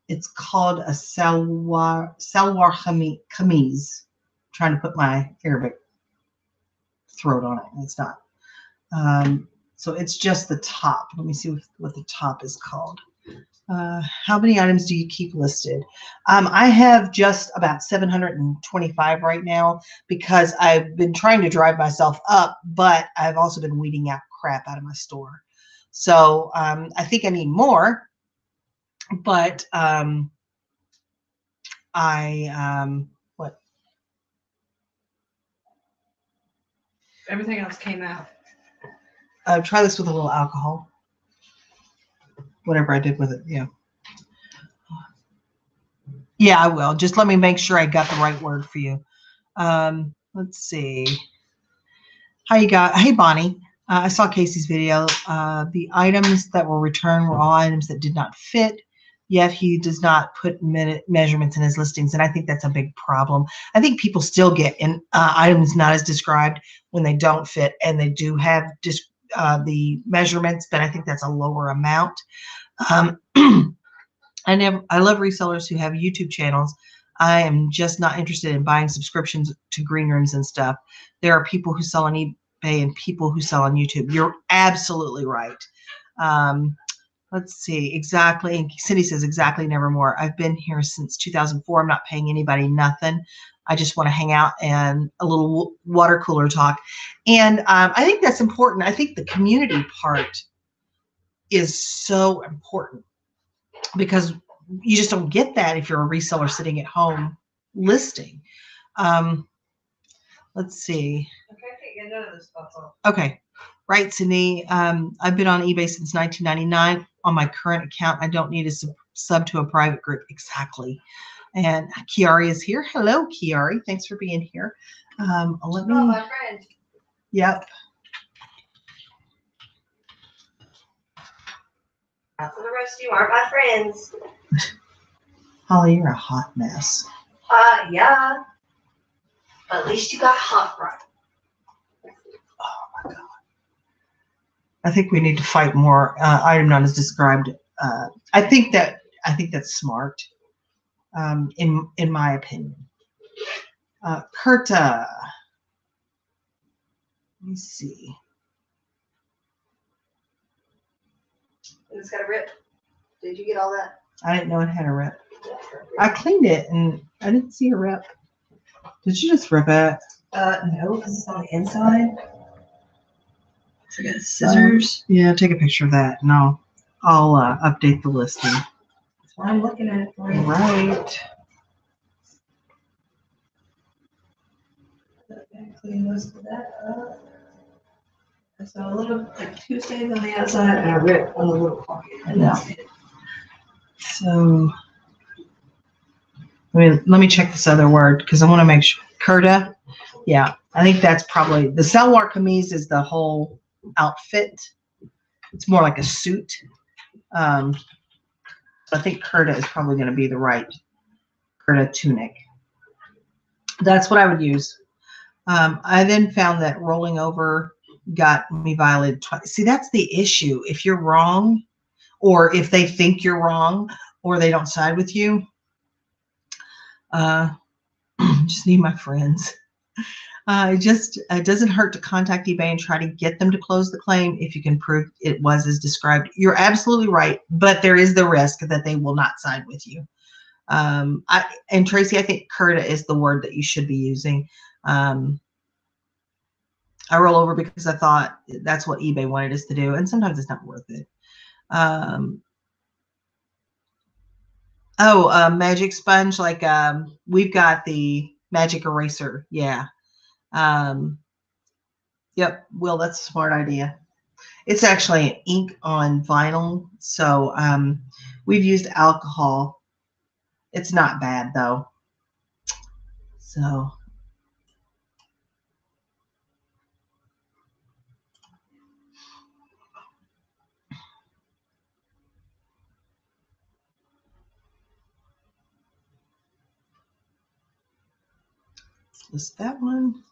Speaker 1: it's called a salwar kameez. I'm trying to put my Arabic throat on it, and it's not. So it's just the top. Let me see what the top is called. How many items do you keep listed? I have just about 725 right now because I've been trying to drive myself up, but I've also been weeding out crap out of my store. So I think I need more, but what?
Speaker 2: Everything else came out.
Speaker 1: Try this with a little alcohol. Whatever I did with it, yeah. Yeah, I will. Just let me make sure I got the right word for you. Let's see. Hey, Bonnie. I saw Casey's video. The items that were returned were all items that did not fit, yet he does not put measurements in his listings, and I think that's a big problem. I think people still get items not as described when they don't fit, and they do have the measurements, but I think that's a lower amount. I love resellers who have YouTube channels. I am just not interested in buying subscriptions to green rooms and stuff. There are people who sell on eBay and people who sell on YouTube. You're absolutely right. Let's see, exactly. Cindy says exactly, nevermore. I've been here since 2004. I'm not paying anybody nothing. I just want to hang out and a little water cooler talk. And I think that's important. I think the community part is so important because you just don't get that if you're a reseller sitting at home listing. Let's see. Okay. Right, Sydney. I've been on eBay since 1999. On my current account, I don't need a sub to a private group. Exactly. And Kiari is here. Hello, Kiari. Thanks for being here. Let me.
Speaker 2: Oh, my friend.
Speaker 1: Yep.
Speaker 2: For the rest of you aren't my friends.
Speaker 1: Holly, you're a hot mess.
Speaker 2: Yeah. But at least you got hot right.
Speaker 1: Oh my God. I think we need to fight more. Item not as described. I think that's smart. In my opinion. Kurta. Let me see.
Speaker 2: It's got a rip. Did you get all that?
Speaker 1: I didn't know it had a rip. I cleaned it and I didn't see a rip. Did you just rip it?
Speaker 2: No, because it's on the inside. So I got scissors.
Speaker 1: Yeah, take a picture of that. No. I'll update the listing.
Speaker 2: That's why I'm looking at it for you.
Speaker 1: Right.
Speaker 2: Clean most of that up. So a little, like 2 stains on the outside and a rip on the little pocket. And that's it.
Speaker 1: So let me check this other word because I want to make sure. Curta. Yeah, I think that's probably the Salwar kameez is the whole outfit. It's more like a suit. I think Curta is probably going to be the right Curta tunic. That's what I would use. I then found that rolling over got me violated twice. See, that's the issue. If you're wrong, or if they think you're wrong, or they don't side with you, just need my friends. It doesn't hurt to contact eBay and try to get them to close the claim if you can prove it was as described. You're absolutely right, but there is the risk that they will not side with you. And Tracy, I think Curta is the word that you should be using. I roll over because I thought that's what eBay wanted us to do, and sometimes it's not worth it. Magic sponge, like we've got the magic eraser. Yeah. Yep. Will, that's a smart idea. It's actually an ink on vinyl, so we've used alcohol. It's not bad though. So. List that one.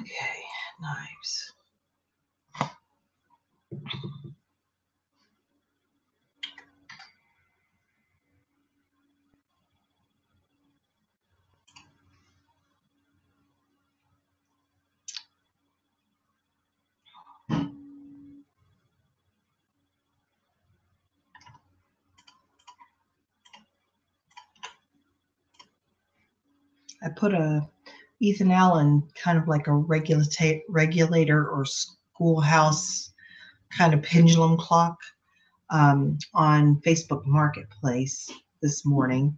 Speaker 1: Okay, knives. I put a Ethan Allen kind of like a regulator or schoolhouse kind of pendulum clock on Facebook Marketplace this morning.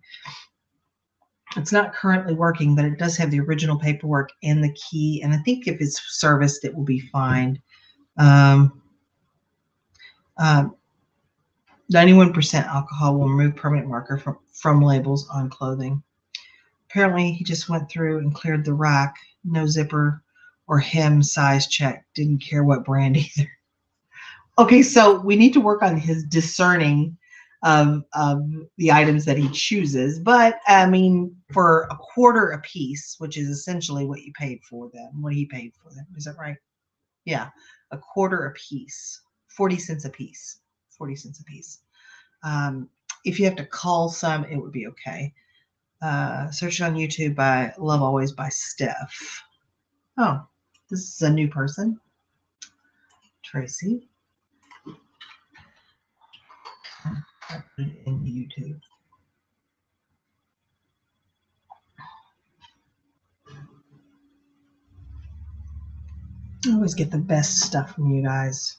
Speaker 1: It's not currently working, but it does have the original paperwork and the key. And I think if it's serviced, it will be fine. 91% alcohol will remove permanent marker from labels on clothing. Apparently, he just went through and cleared the rack. No zipper or hem size check. Didn't care what brand either. Okay, so we need to work on his discerning of the items that he chooses. But I mean, for $0.25 a piece, which is essentially what you paid for them, what he paid for them, is that right? Yeah, $0.25 a piece, 40 cents a piece, 40 cents a piece. If you have to call some, it would be okay. Search it on YouTube by Love Always by Steph. Oh, this is a new person. Tracy. I put it in YouTube. I always get the best stuff from you guys.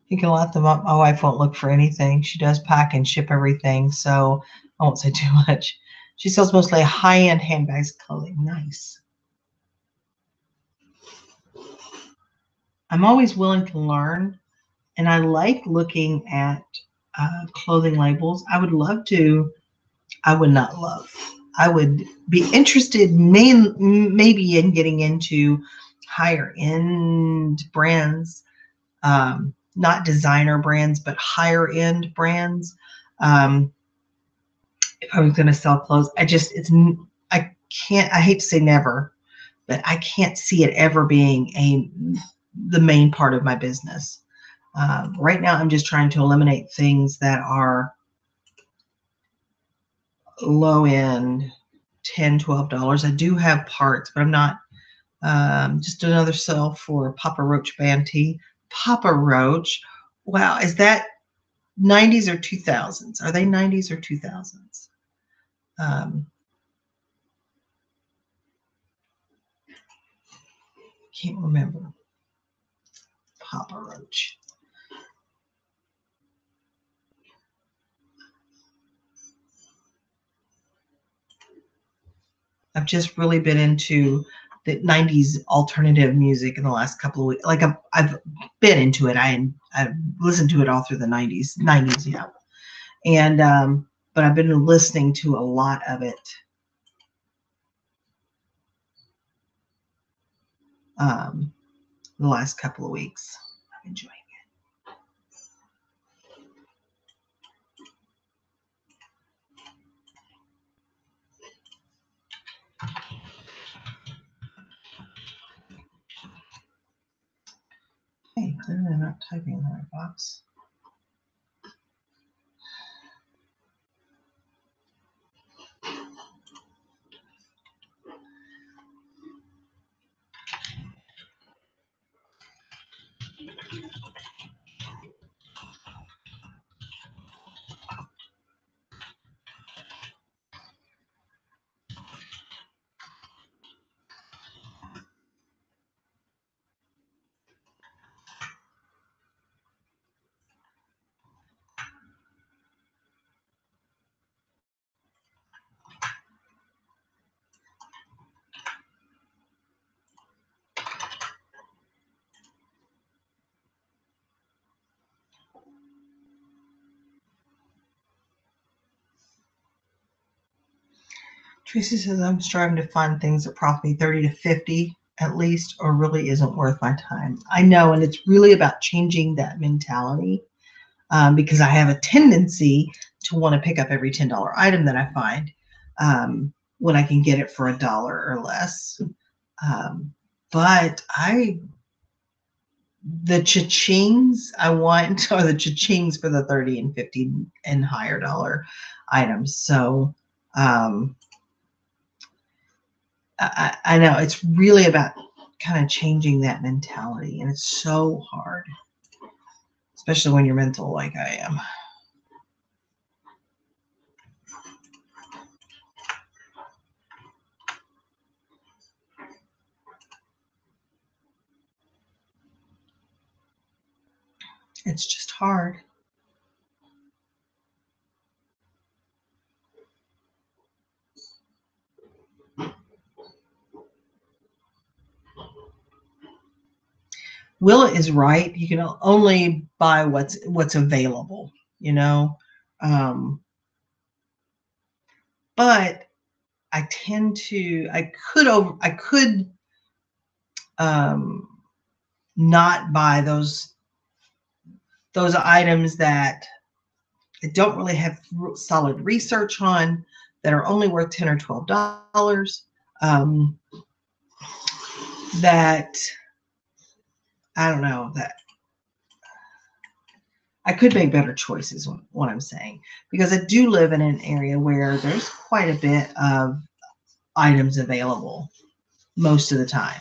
Speaker 1: You can let them up. My wife won't look for anything. She does pack and ship everything, so I won't say too much. She sells mostly high-end handbags clothing. Nice. I'm always willing to learn. And I like looking at clothing labels. I would love to. I would not love. I would be interested maybe in getting into higher end brands, not designer brands, but higher end brands. If I was going to sell clothes, I can't, I hate to say never, but I can't see it ever being the main part of my business. Right now, I'm just trying to eliminate things that are low end, $10, $12. I do have parts, but I'm not. Just another sell for Papa Roach band tee. Papa Roach. Wow, is that 90s or 2000s? Are they 90s or 2000s? Can't remember. Papa Roach. I've just really been into the 90s alternative music in the last couple of weeks. Like I've been into it. I've listened to it all through the 90s, yeah. And but I've been listening to a lot of it the last couple of weeks. I'm enjoying it. Hey, clearly I'm not typing in the right box. Tracy says I'm striving to find things that profit me 30 to 50 at least, or really isn't worth my time. I know, and it's really about changing that mentality because I have a tendency to want to pick up every $10 item that I find when I can get it for $1 or less. But the cha-chings I want are the cha-chings for the 30 and 50 and higher dollar items. So I know it's really about kind of changing that mentality, and it's so hard, especially when you're mental like I am. It's just hard. Willa is right. You can only buy what's available, you know. But I could not buy those items that I don't really have solid research on, that are only worth $10 or $12. That I don't know, that I could make better choices, what I'm saying, because I do live in an area where there's quite a bit of items available most of the time.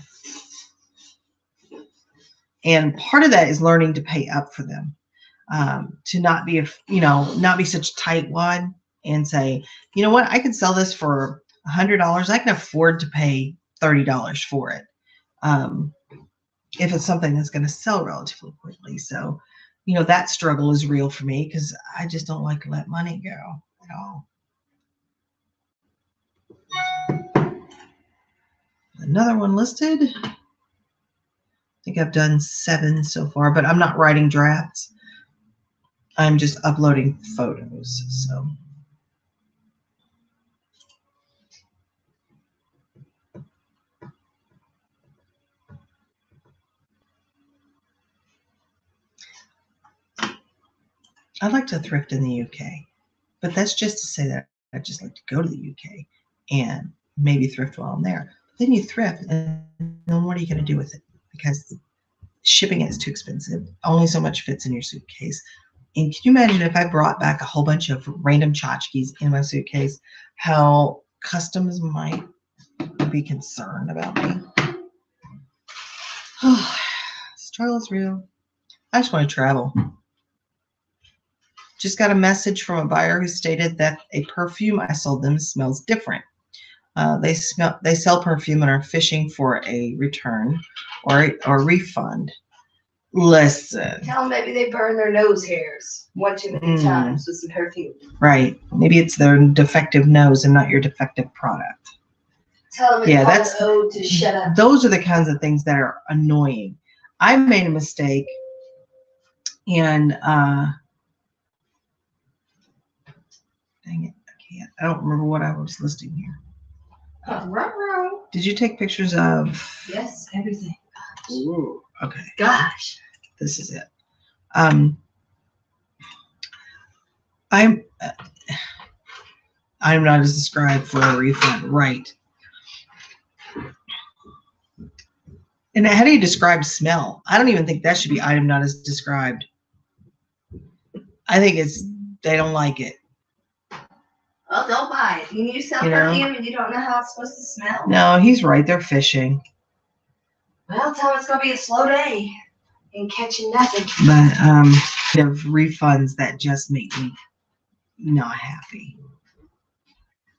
Speaker 1: And part of that is learning to pay up for them, to not be such a tightwad and say, you know what, I could sell this for $100. I can afford to pay $30 for it. If it's something that's going to sell relatively quickly. So, that struggle is real for me because I just don't like to let money go at all. Another one listed. think I've done 7 so far, but I'm not writing drafts. I'm just uploading photos. So. I'd like to thrift in the UK, but that's just to say that I'd just like to go to the UK and maybe thrift while I'm there. But then you thrift, and then what are you going to do with it? Because shipping is too expensive. Only so much fits in your suitcase. And can you imagine if I brought back a whole bunch of random tchotchkes in my suitcase, how customs might be concerned about me? Struggle is real. I just want to travel. Just got a message from a buyer who stated that a perfume I sold them smells different. They sell perfume and are fishing for a return or refund. Listen.
Speaker 2: Tell them maybe they burn their nose hairs one too many times with some perfume.
Speaker 1: Right. Maybe it's their defective nose and not your defective product.
Speaker 2: Tell them it's an ode to shut up.
Speaker 1: Those are the kinds of things that are annoying. I made a mistake and dang it, I can't. I don't remember what I was listing here. Did you take pictures of?
Speaker 2: Yes, everything.
Speaker 1: Ooh, okay.
Speaker 2: Gosh.
Speaker 1: This is it. I'm not as described for a refund, right? And how do you describe smell? I don't even think that should be item not as described. I think it's they don't like it.
Speaker 2: Well, don't buy it. You sell perfume and you don't know how it's supposed to smell.
Speaker 1: No, he's right. They're fishing.
Speaker 2: Well, tell them it's going to be a slow day and catching nothing.
Speaker 1: But they have refunds that just make me not happy.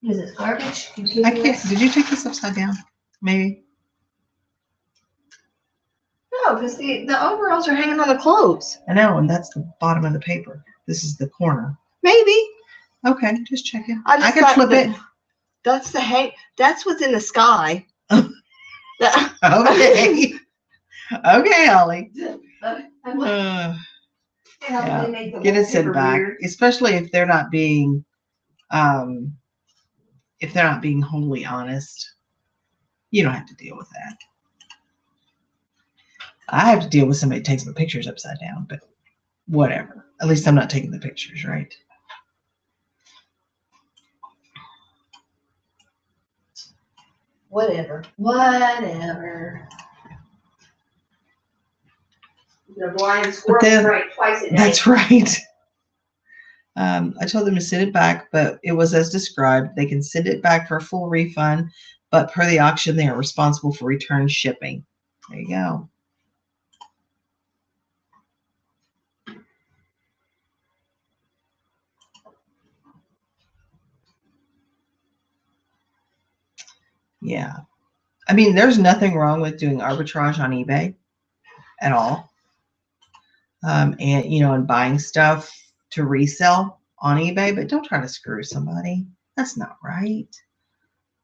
Speaker 2: Is it garbage?
Speaker 1: I can't. Did you take this upside down? Maybe.
Speaker 2: No, because the overalls are hanging on the clothes.
Speaker 1: I know, and that's the bottom of the paper. This is the corner.
Speaker 2: Maybe.
Speaker 1: Okay, just checking.
Speaker 2: I
Speaker 1: can flip it.
Speaker 2: That's the hang. That's what's in the sky.
Speaker 1: Okay. Okay, Holly.
Speaker 2: Yeah,
Speaker 1: get it sent back, especially if they're not being, wholly honest. You don't have to deal with that. I have to deal with somebody that takes my pictures upside down, but whatever. At least I'm not taking the pictures, right?
Speaker 2: Whatever. The blind squirrel right twice a day.
Speaker 1: That's right. I told them to send it back, but it was as described. They can send it back for a full refund, but per the auction, they are responsible for return shipping. There you go. Yeah. I mean, there's nothing wrong with doing arbitrage on eBay at all. And buying stuff to resell on eBay, but don't try to screw somebody. That's not right.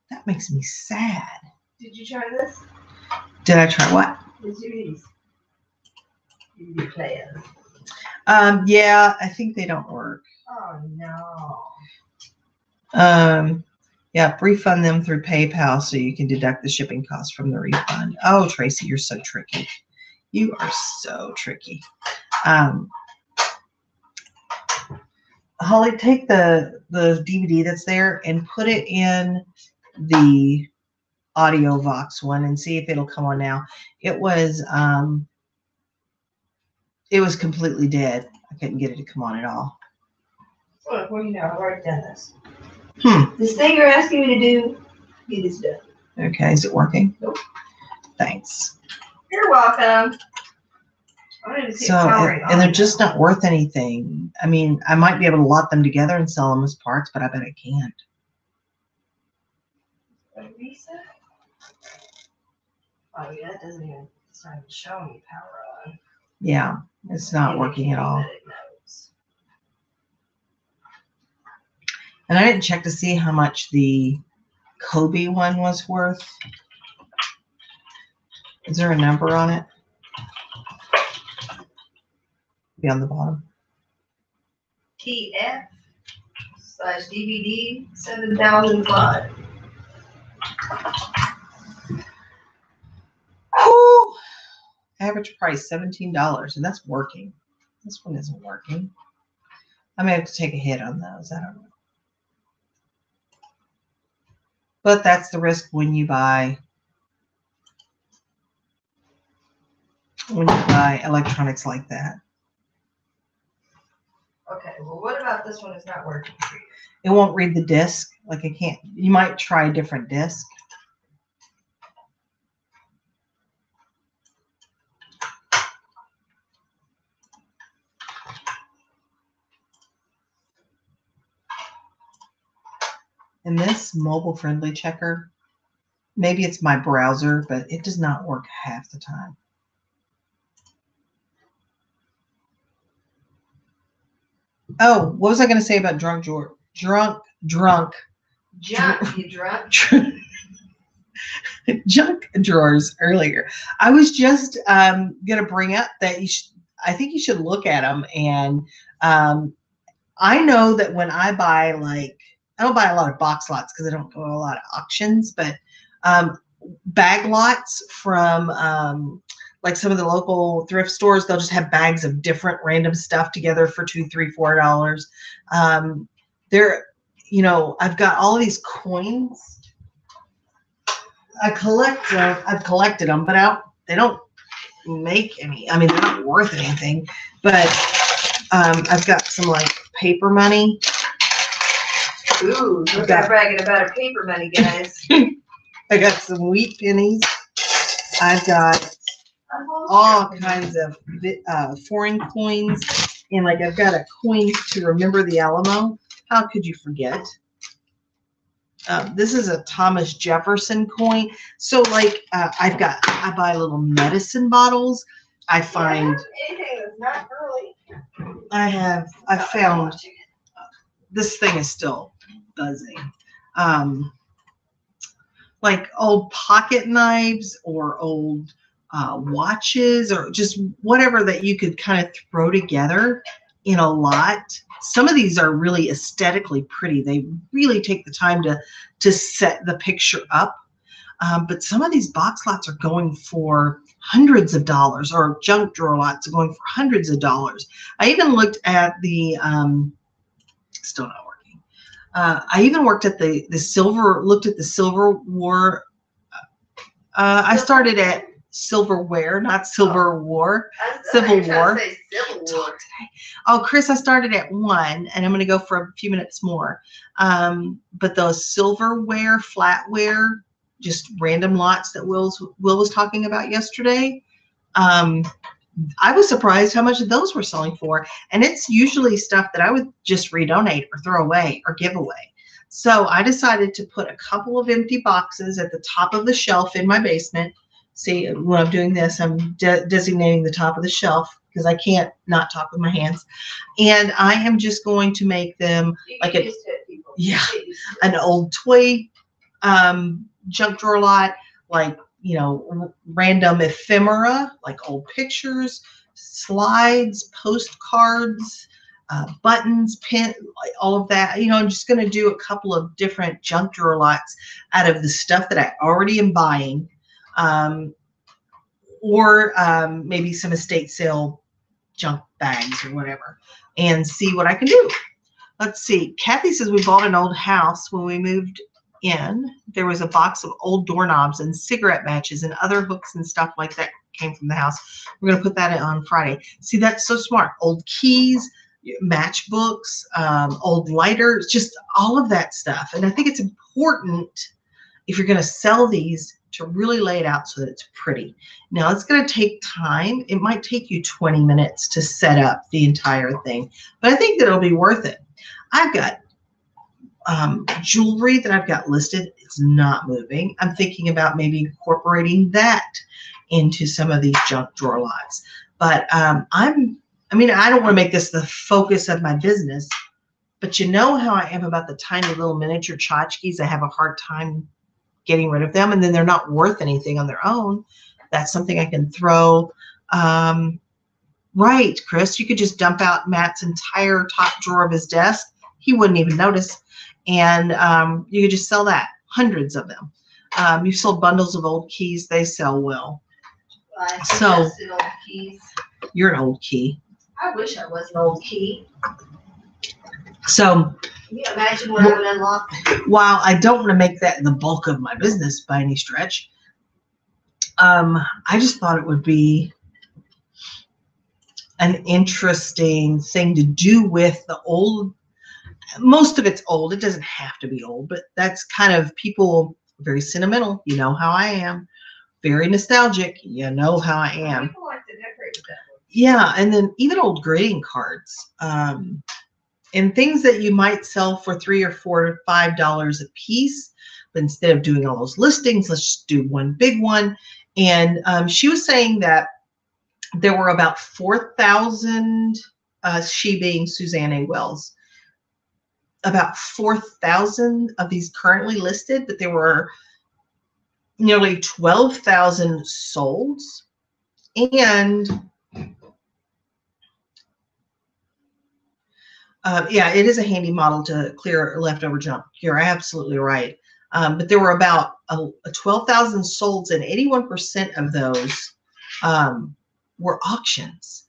Speaker 1: That makes me sad.
Speaker 2: Did you try this?
Speaker 1: Did I try what?
Speaker 2: The Zooties. Did you play it?
Speaker 1: Yeah, I think they don't work.
Speaker 2: Oh no.
Speaker 1: Yeah, refund them through PayPal so you can deduct the shipping costs from the refund. Oh, Tracy, you're so tricky. You are so tricky. Holly, take the DVD that's there and put it in the AudioVox one and see if it'll come on now. It was completely dead. I couldn't get it to come on at all.
Speaker 2: Well, I've already done this. This thing you're asking me to do, it is done.
Speaker 1: Okay, is it working?
Speaker 2: Nope.
Speaker 1: Thanks.
Speaker 2: You're welcome.
Speaker 1: So, and they're just not worth anything. I mean, I might be able to lot them together and sell them as parts, but I bet I can't.
Speaker 2: What reset? Oh yeah, it's not even showing you power on.
Speaker 1: Yeah, it's not working at all. And I didn't check to see how much the Kobe one was worth. Is there a number on it? Be on the bottom.
Speaker 2: TF/DVD 7005.
Speaker 1: Whew. Average price $17, and that's working. This one isn't working. I may have to take a hit on those. I don't know. But that's the risk when you buy electronics like that.
Speaker 2: Okay, well, what about this one is not working for you?
Speaker 1: It won't read the disc. Like, it can't. You might try a different disc. And this mobile friendly checker, maybe it's my browser, but it does not work half the time. Oh, what was I going to say about junk, you drunk? Junk drawers earlier. I was just going to bring up that I think you should look at them. And I know that when I buy, like, I don't buy a lot of box lots because I don't go to a lot of auctions, but bag lots from like some of the local thrift stores, they'll just have bags of different random stuff together for $2, $3, $4. They're, you know, I've got all these coins. I've collected them, but they don't make any. I mean, they're not worth anything. But I've got some like paper money.
Speaker 2: Ooh, look at bragging about our paper money, guys.
Speaker 1: I got some wheat pennies. I've got all kinds of foreign coins, and like I've got a coin to remember the Alamo. How could you forget? This is a Thomas Jefferson coin. So like I buy little medicine bottles. I find
Speaker 2: anything that's not early.
Speaker 1: I found this thing is still buzzing. Like old pocket knives or old watches or just whatever that you could kind of throw together in a lot. Some of these are really aesthetically pretty. They really take the time to set the picture up. But some of these box lots are going for hundreds of dollars, or junk drawer lots are going for hundreds of dollars. I even looked at the, still not working. I even looked at the silverware. I started at silverware, not Silver War. Civil War. Oh, Chris, I started at 1, and I'm going to go for a few minutes more. But those silverware, flatware, just random lots that Will was talking about yesterday, I was surprised how much those were selling for. And it's usually stuff that I would just redonate or throw away or give away. So I decided to put a couple of empty boxes at the top of the shelf in my basement. See, when I'm doing this, I'm designating the top of the shelf because I can't not talk with my hands. And I am just going to make them like an old toy junk drawer lot, like, you know, random ephemera, like old pictures, slides, postcards, buttons, pin, all of that. You know, I'm just going to do a couple of different junk drawer lots out of the stuff that I already am buying. Or maybe some estate sale junk bags or whatever, and see what I can do. Let's see. Kathy says we bought an old house when we moved in. There was a box of old doorknobs and cigarette matches and other hooks and stuff like that came from the house. We're going to put that on Friday. See, that's so smart. Old keys, matchbooks, old lighters, just all of that stuff. And I think it's important if you're going to sell these to really lay it out so that it's pretty. Now it's going to take time. It might take you 20 minutes to set up the entire thing, but I think that it'll be worth it. I've got jewelry that I've got listed. It's not moving. I'm thinking about maybe incorporating that into some of these junk drawer lots. But I don't want to make this the focus of my business, but you know how I am about the tiny little miniature tchotchkes. I have a hard time getting rid of them, and then they're not worth anything on their own. That's something I can throw. Right, Chris. You could just dump out Matt's entire top drawer of his desk. He wouldn't even notice. And you could just sell that, hundreds of them. You've sold bundles of old keys. They sell well. So
Speaker 2: Old keys.
Speaker 1: You're an old key.
Speaker 2: I wish I was an old key.
Speaker 1: So
Speaker 2: can you imagine what I would unlock?
Speaker 1: While I don't want to make that the bulk of my business by any stretch, I just thought it would be an interesting thing to do with the old. Most of it's old. It doesn't have to be old, but that's kind of people very sentimental. You know how I am. Very nostalgic. You know how I am.
Speaker 2: People like to decorate with that one.
Speaker 1: Yeah, and then even old greeting cards. And things that you might sell for $3 or $4 or $5 a piece, but instead of doing all those listings, let's just do one big one. And she was saying that there were about 4,000, she being Suzanne A. Wells, about 4,000 of these currently listed, but there were nearly 12,000 sold. And yeah, it is a handy model to clear leftover junk. You're absolutely right. But there were about 12,000 solds, and 81% of those were auctions.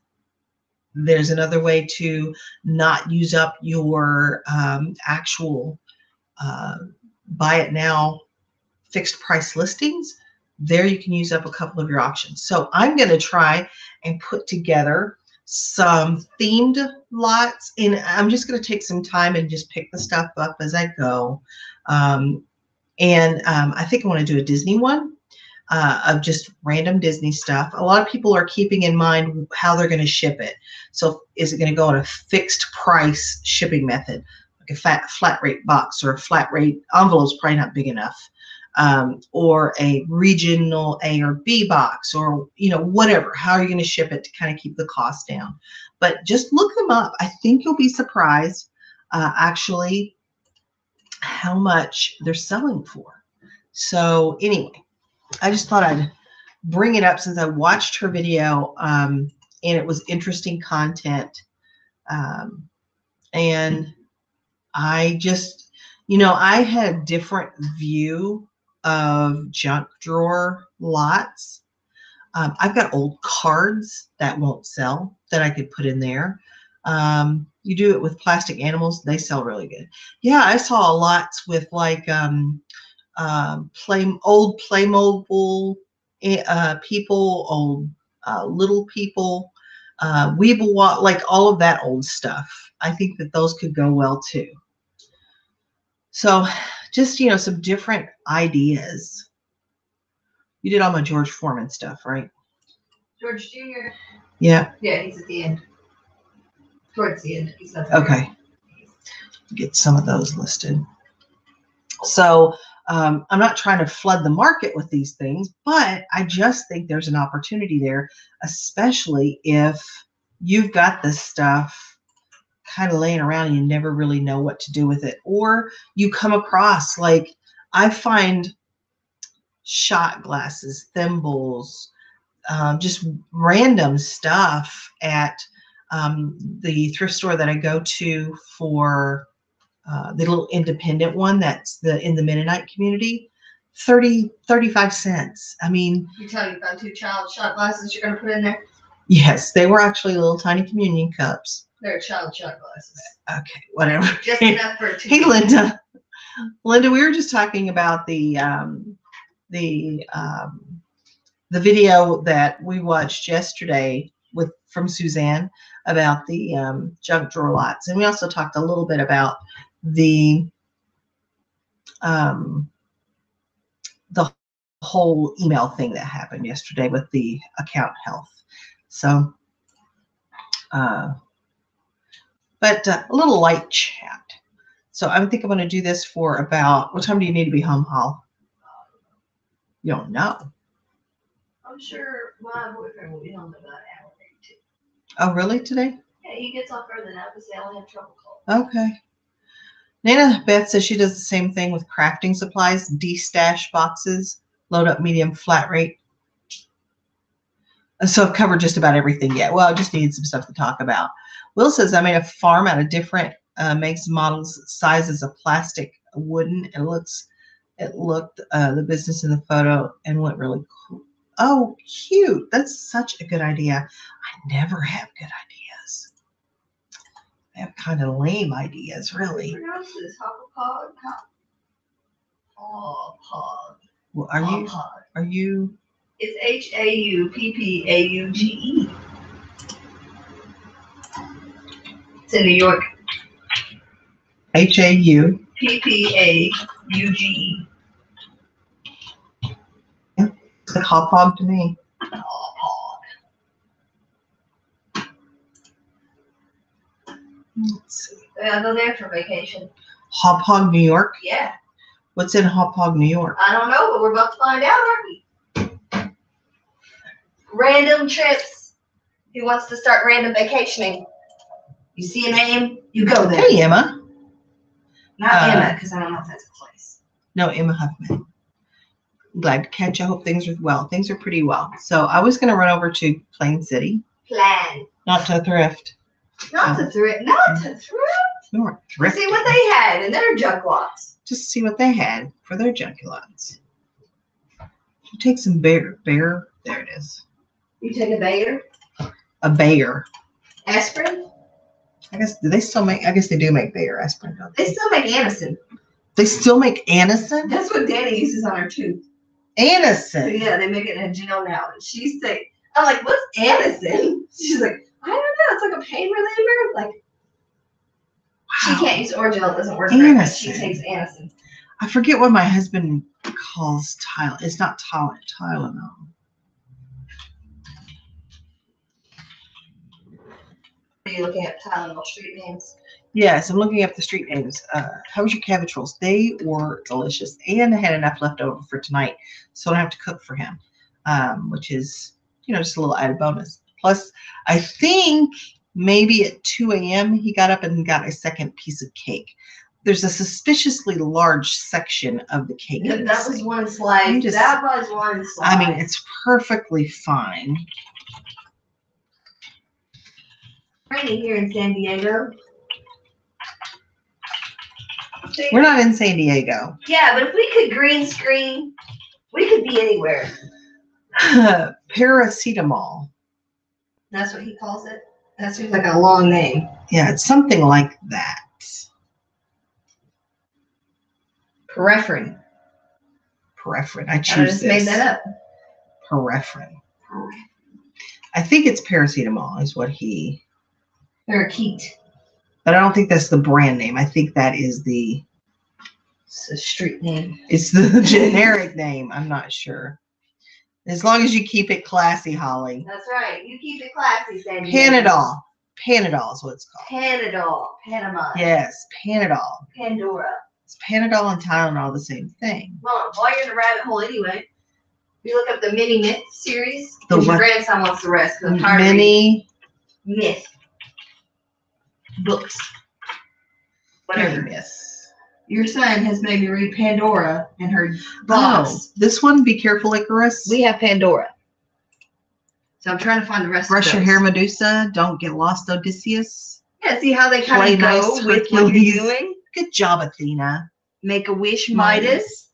Speaker 1: There's another way to not use up your actual buy it now fixed price listings. There you can use up a couple of your auctions. So I'm going to try and put together some themed lots, and I'm just going to take some time and just pick the stuff up as I go. I think I want to do a Disney one of just random Disney stuff. A lot of people are keeping in mind how they're going to ship it. So is it going to go on a fixed price shipping method, like a flat rate box, or a flat rate envelope's probably not big enough, or a regional A or B box, or whatever. How are you going to ship it to kind of keep the cost down? But just look them up. I think you'll be surprised actually how much they're selling for. So anyway, I just thought I'd bring it up since I watched her video, and it was interesting content. And I just, I had a different view of junk drawer lots. I've got old cards that won't sell that I could put in there. You do it with plastic animals, they sell really good. Yeah, I saw lots with like old Playmobil people, old little people, Weeble, like all of that old stuff. I think that those could go well too. So just, some different ideas. You did all my George Foreman stuff, right?
Speaker 2: George Jr.
Speaker 1: Yeah.
Speaker 2: Yeah, he's at the end. Towards the end. He's not
Speaker 1: okay. Get some of those listed. So I'm not trying to flood the market with these things, but I just think there's an opportunity there, especially if you've got this stuff kind of laying around and you never really know what to do with it, or you come across, like, I find shot glasses, thimbles, just random stuff at the thrift store that I go to for the little independent one that's in the Mennonite community. 35 cents. I mean,
Speaker 2: you tell you found 2 child shot glasses you're going to put in there?
Speaker 1: Yes, they were actually little tiny communion cups.
Speaker 2: They're child shot glasses.
Speaker 1: Okay, whatever.
Speaker 2: Just enough for 2.
Speaker 1: Hey, Linda. Linda, we were just talking about the video that we watched yesterday from Suzanne about the junk drawer lots, and we also talked a little bit about the whole email thing that happened yesterday with the account health. So, but a little light chat. So I think I'm going to do this for about, what time do you need to be home, Hall? You don't know.
Speaker 2: I'm sure my boyfriend will be home in about an hour or 2.
Speaker 1: Oh, really, today?
Speaker 2: Yeah, he gets off early now because they only have trouble calls.
Speaker 1: Okay. Nana Beth says she does the same thing with crafting supplies, de-stash boxes, load up medium flat rate. So I've covered just about everything yet. Well, I just needed some stuff to talk about. Will says I made a farm out of different makes, models, sizes of plastic, wooden. It looked the business in the photo and went really cool. Oh, cute. That's such a good idea. I never have good ideas. I have kind of lame ideas, really.
Speaker 2: Pronounce this hopapod. Hopapod.
Speaker 1: Well, are you?
Speaker 2: It's Haupauge. It's in New York.
Speaker 1: Hau.
Speaker 2: Papauge.
Speaker 1: It's like hop-hog to me.
Speaker 2: Hopapod.
Speaker 1: Let's see.
Speaker 2: I'll go there for vacation.
Speaker 1: Hop-hog, New York.
Speaker 2: Yeah.
Speaker 1: What's in Hop-hog, New York?
Speaker 2: I don't know, but we're about to find out, aren't we? Random trips. Who wants to start random vacationing? You see a name, you go there.
Speaker 1: Hey, Emma.
Speaker 2: Not Emma, because I don't know if that's a place.
Speaker 1: No, Emma Huffman. Glad to catch you. I hope things are well. Things are pretty well. So I was going to run over to Plain City,
Speaker 2: Plan.
Speaker 1: not to Thrift.
Speaker 2: Not to thrift. Not to thrift.
Speaker 1: No, Thrift.
Speaker 2: See what they had in their junk lots.
Speaker 1: Just see what they had for their junky lots. We'll take some bear. There it is.
Speaker 2: You take a Bayer,
Speaker 1: A Bayer.
Speaker 2: aspirin.
Speaker 1: I guess, do they still make, I guess they do make Bayer aspirin, don't
Speaker 2: They
Speaker 1: they?
Speaker 2: still make Anacin.
Speaker 1: They still make Anacin?
Speaker 2: That's what Danny uses on her tooth. So
Speaker 1: Anacin.
Speaker 2: yeah, they make it in a gel now. And she's like, I'm like, what's Anacin? She's like, I don't know. It's like a pain reliever. Like, she
Speaker 1: Wow.
Speaker 2: can't use Orgel. It doesn't work for her, but she
Speaker 1: Anacin.
Speaker 2: takes Anacin.
Speaker 1: I forget what my husband calls Tylenol. It's not Tylenol.
Speaker 2: Are you looking at Tylenol street names?
Speaker 1: Yes, I'm looking up the street names. How was your cabbage rolls? They were delicious, and I had enough left over for tonight, so I don't have to cook for him, which is, just a little added bonus. Plus, I think maybe at 2 a.m. he got up and got a second piece of cake. There's a suspiciously large section of the cake. in
Speaker 2: That
Speaker 1: this
Speaker 2: was
Speaker 1: thing.
Speaker 2: one slice.
Speaker 1: just-
Speaker 2: That was one slice.
Speaker 1: I mean, it's perfectly fine.
Speaker 2: raining here in San Diego. See?
Speaker 1: We're not in San Diego.
Speaker 2: Yeah, but if we could green screen, we could be anywhere.
Speaker 1: Paracetamol.
Speaker 2: That's what he calls it. That seems like a long name.
Speaker 1: Yeah, it's something like that.
Speaker 2: Perephrine.
Speaker 1: Perephrine. I
Speaker 2: I
Speaker 1: choose
Speaker 2: just
Speaker 1: this.
Speaker 2: made that up.
Speaker 1: Perephrine. I think it's paracetamol is what he,
Speaker 2: Parakeet.
Speaker 1: but I don't think that's the brand name. I think that is
Speaker 2: It's a street name.
Speaker 1: it's the generic name. I'm not sure. As long as you keep it classy, Holly.
Speaker 2: That's right. You keep it classy, San Diego.
Speaker 1: Panadol. Panadol is what it's called.
Speaker 2: Panadol. Panama.
Speaker 1: Yes, Panadol.
Speaker 2: Pandora.
Speaker 1: It's Panadol and Tylenol the same thing.
Speaker 2: Well, while you're in the rabbit hole anyway, you look up the Mini Myth series.
Speaker 1: The
Speaker 2: Because your
Speaker 1: what?
Speaker 2: grandson wants the rest. Because I'm tired of reading
Speaker 1: Mini
Speaker 2: myth books. Whatever.
Speaker 1: Miss.
Speaker 2: Your son has made me read Pandora in her
Speaker 1: Oh,
Speaker 2: box.
Speaker 1: this one, Be Careful, Icarus.
Speaker 2: We have Pandora. So I'm trying to find the rest
Speaker 1: Brush
Speaker 2: of
Speaker 1: Your
Speaker 2: those.
Speaker 1: Hair, Medusa. Don't Get Lost, Odysseus.
Speaker 2: Yeah, see how they kind
Speaker 1: Play
Speaker 2: of go
Speaker 1: Nice,
Speaker 2: with what
Speaker 1: Hercules.
Speaker 2: you're doing?
Speaker 1: Good job, Athena.
Speaker 2: Make a wish, Midas.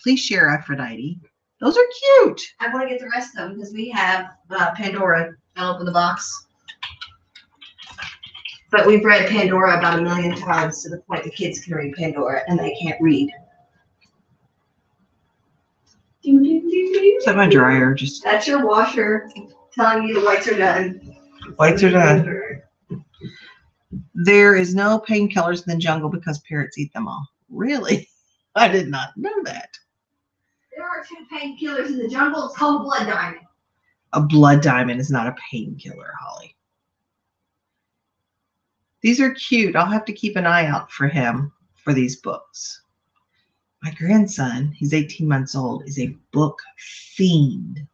Speaker 1: Please share, Aphrodite. Those are cute.
Speaker 2: I want to get the rest of them because we have Pandora. I'll open the box. But we've read Pandora about 1 million times to the point the kids can read Pandora and they can't read.
Speaker 1: Is that my dryer? Just
Speaker 2: That's your washer telling you the whites are done.
Speaker 1: whites are done. There is no painkillers in the jungle because parrots eat them all. Really? I did not know that.
Speaker 2: There are 2 painkillers in the jungle. It's called Blood Diamond.
Speaker 1: A blood diamond is not a painkiller, Holly. These are cute. I'll have to keep an eye out for him for these books. My grandson, he's 18 months old, is a book fiend.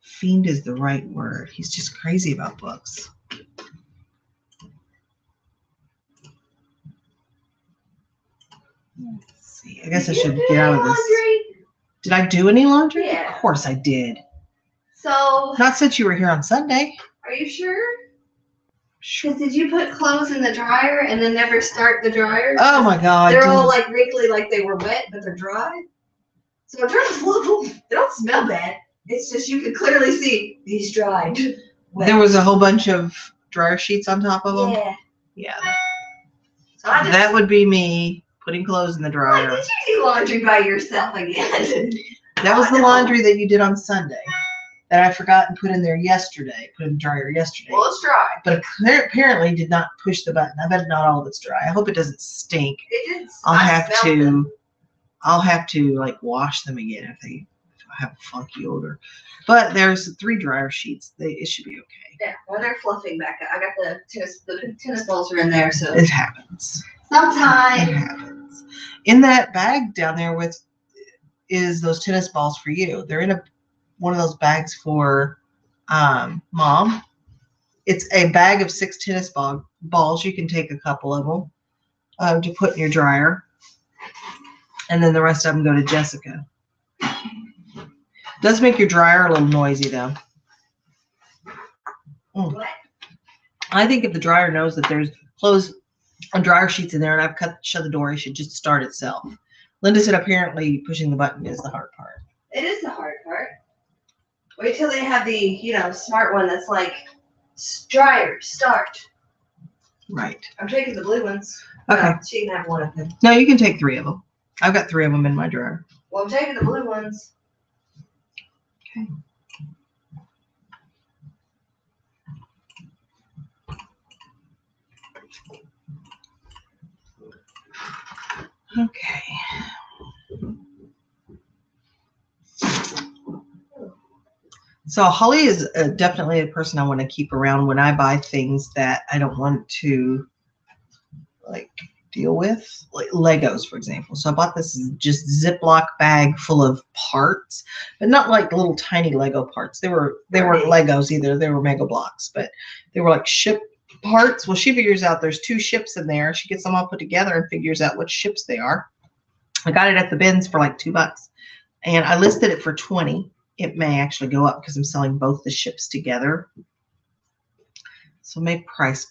Speaker 1: Fiend is the right word. He's just crazy about books. Let's see. I guess I should get out of this.
Speaker 2: Laundry?
Speaker 1: Did I do any laundry?
Speaker 2: Yeah.
Speaker 1: Of course I did.
Speaker 2: So,
Speaker 1: Not since you were here on Sunday.
Speaker 2: are you sure?
Speaker 1: Sure.
Speaker 2: Because did you put clothes in the dryer and then never start the dryer?
Speaker 1: Oh my God.
Speaker 2: They're all
Speaker 1: dude.
Speaker 2: like wrinkly, like they were wet, but they're dry. So I turned the flip them. They don't smell bad. It's just you can clearly see these dried. Wet.
Speaker 1: There was a whole bunch of dryer sheets on top of them.
Speaker 2: Yeah.
Speaker 1: Yeah.
Speaker 2: So I just,
Speaker 1: That would be me putting clothes in the
Speaker 2: like,
Speaker 1: dryer.
Speaker 2: did you do laundry by yourself again?
Speaker 1: That was
Speaker 2: I
Speaker 1: the
Speaker 2: know.
Speaker 1: laundry that you did on Sunday that I forgot and put in there yesterday. Put in the dryer yesterday.
Speaker 2: Well, it's dry.
Speaker 1: But apparently did not push the button. I bet not all of it's dry. I hope it doesn't stink.
Speaker 2: It didn't.
Speaker 1: I'll
Speaker 2: I
Speaker 1: have
Speaker 2: smelled them.
Speaker 1: I'll have to like wash them again if I have a funky odor. But there's 3 dryer sheets. It should be okay.
Speaker 2: Yeah, well, they're fluffing back up. I got the tennis balls are in there, so
Speaker 1: It happens. It
Speaker 2: sometimes.
Speaker 1: happens. In that bag down there is those tennis balls for you. They're in one of those bags for Mom. It's a bag of 6 tennis balls. You can take a couple of them to put in your dryer. And then the rest of them go to Jessica. Does make your dryer a little noisy though.
Speaker 2: What?
Speaker 1: I think if the dryer knows that there's clothes and dryer sheets in there and I've shut the door, it should just start itself. Linda said apparently pushing the button is the hard part.
Speaker 2: It is the hard part. Wait till they have the, smart one that's like dryer, start.
Speaker 1: Right.
Speaker 2: I'm taking the blue ones.
Speaker 1: Okay.
Speaker 2: She can have one of them.
Speaker 1: No, you can take 3 of them. I've got 3 of them in my dryer.
Speaker 2: Well, I'm taking the blue ones.
Speaker 1: Okay. Okay. So Holly is definitely a person I want to keep around when I buy things that I don't want to like deal with, like Legos, for example. So I bought this just Ziploc bag full of parts, but not like little tiny Lego parts. They weren't Legos either. They were Mega Blocks, but they were like ship parts. Well, she figures out there's 2 ships in there. She gets them all put together and figures out what ships they are. I got it at the bins for like $2, and I listed it for 20. It may actually go up because I'm selling both the ships together. So I may price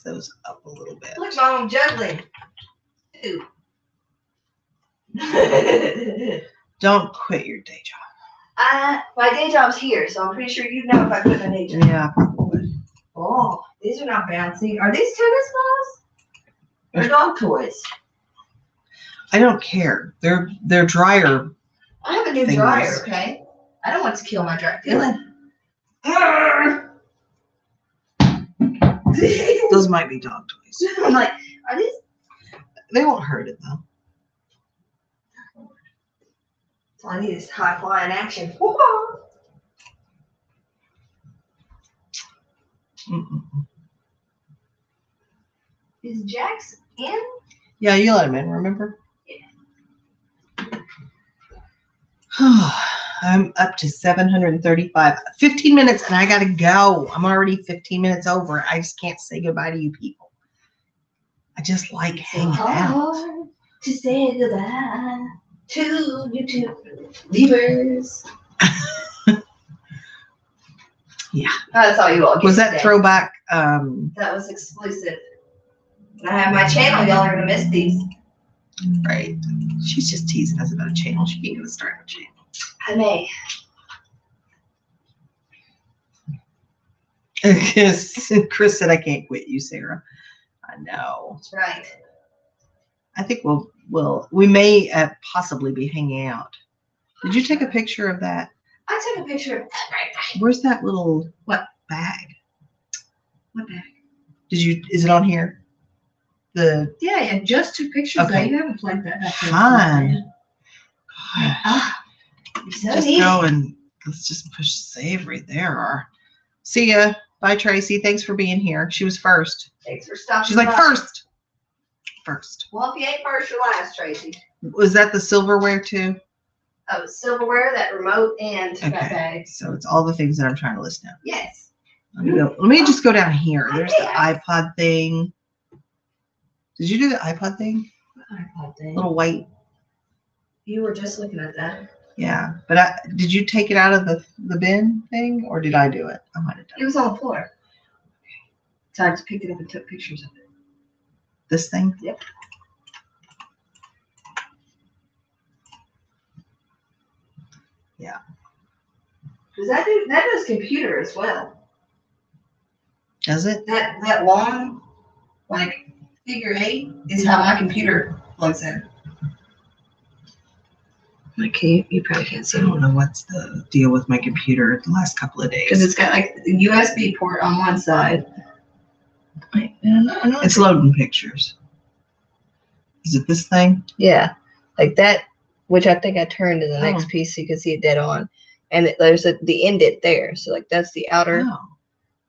Speaker 1: those up a little bit.
Speaker 2: Look, Mom, I'm juggling. Ew.
Speaker 1: Don't quit your day job.
Speaker 2: My day job's here, so I'm pretty sure you'd know if I quit my day job.
Speaker 1: Yeah, probably.
Speaker 2: Oh, these are not bouncy. Are these tennis balls? Or dog toys?
Speaker 1: I don't care. They're dryer.
Speaker 2: I have a new
Speaker 1: Fingers.
Speaker 2: dryer, okay? I don't want to kill my dryer. Feel it.
Speaker 1: Those might be dog toys.
Speaker 2: I'm like, are these?
Speaker 1: They won't hurt it though.
Speaker 2: So I need this high flying action.
Speaker 1: Mm-mm.
Speaker 2: Is Jax in?
Speaker 1: Yeah, you let him in, remember? I'm up to 735. 15 minutes and I gotta go. I'm already 15 minutes over. I just can't say goodbye to you people. I just like hanging out.
Speaker 2: Hard to say goodbye to YouTube viewers.
Speaker 1: Yeah.
Speaker 2: That's all you all get
Speaker 1: Was that
Speaker 2: today.
Speaker 1: throwback?
Speaker 2: That was exclusive. And I have my channel. Y'all are gonna miss these.
Speaker 1: Right. She's just teasing us about a channel. She ain't gonna start a channel.
Speaker 2: I may.
Speaker 1: Chris said I can't quit you, Sarah. I know.
Speaker 2: That's right.
Speaker 1: I think we may possibly be hanging out. Did you take a picture of that?
Speaker 2: I took a picture of that right now.
Speaker 1: Where's that little bag?
Speaker 2: What bag?
Speaker 1: Is it on here?
Speaker 3: Yeah, just 2 pictures.
Speaker 1: Okay.
Speaker 3: You haven't plugged that back in.
Speaker 1: Fine.
Speaker 2: You're so
Speaker 1: Just
Speaker 2: neat.
Speaker 1: go and let's just push save right there. See ya. Bye, Tracy. Thanks for being here. She was first.
Speaker 2: Thanks for stopping.
Speaker 1: She's like
Speaker 2: by.
Speaker 1: first.
Speaker 2: Well, if you ain't first, you're last, Tracy.
Speaker 1: Was that the silverware too?
Speaker 2: Oh, silverware, that remote, and that
Speaker 1: Okay.
Speaker 2: bag.
Speaker 1: So it's all the things that I'm trying to list down.
Speaker 2: Yes.
Speaker 1: Let me just go down here. There's the
Speaker 2: Yeah.
Speaker 1: iPod thing. Did you do the iPod thing?
Speaker 2: iPod thing.
Speaker 1: Little white.
Speaker 2: You were just looking at that.
Speaker 1: Yeah, but did you take it out of the bin thing, or did I do it? I might have done
Speaker 2: It was on the floor. So I just picked it up and took pictures of it.
Speaker 1: this thing.
Speaker 2: Yep.
Speaker 1: Yeah.
Speaker 2: Does that does computer as well?
Speaker 1: Does it?
Speaker 2: That long, like figure 8 is how my computer plugs in. Okay, you probably can't see
Speaker 1: I
Speaker 2: it
Speaker 1: don't know what's the deal with my computer the last couple of
Speaker 2: because
Speaker 1: days.
Speaker 2: it's got like the USB port on one side. Wait, I know
Speaker 1: It's loading pictures. Is it this thing?
Speaker 2: Yeah, like that, which I think I turned to the next
Speaker 1: Oh.
Speaker 2: piece so you can see it dead on. And there's the indent there. So like that's the outer,
Speaker 1: Oh.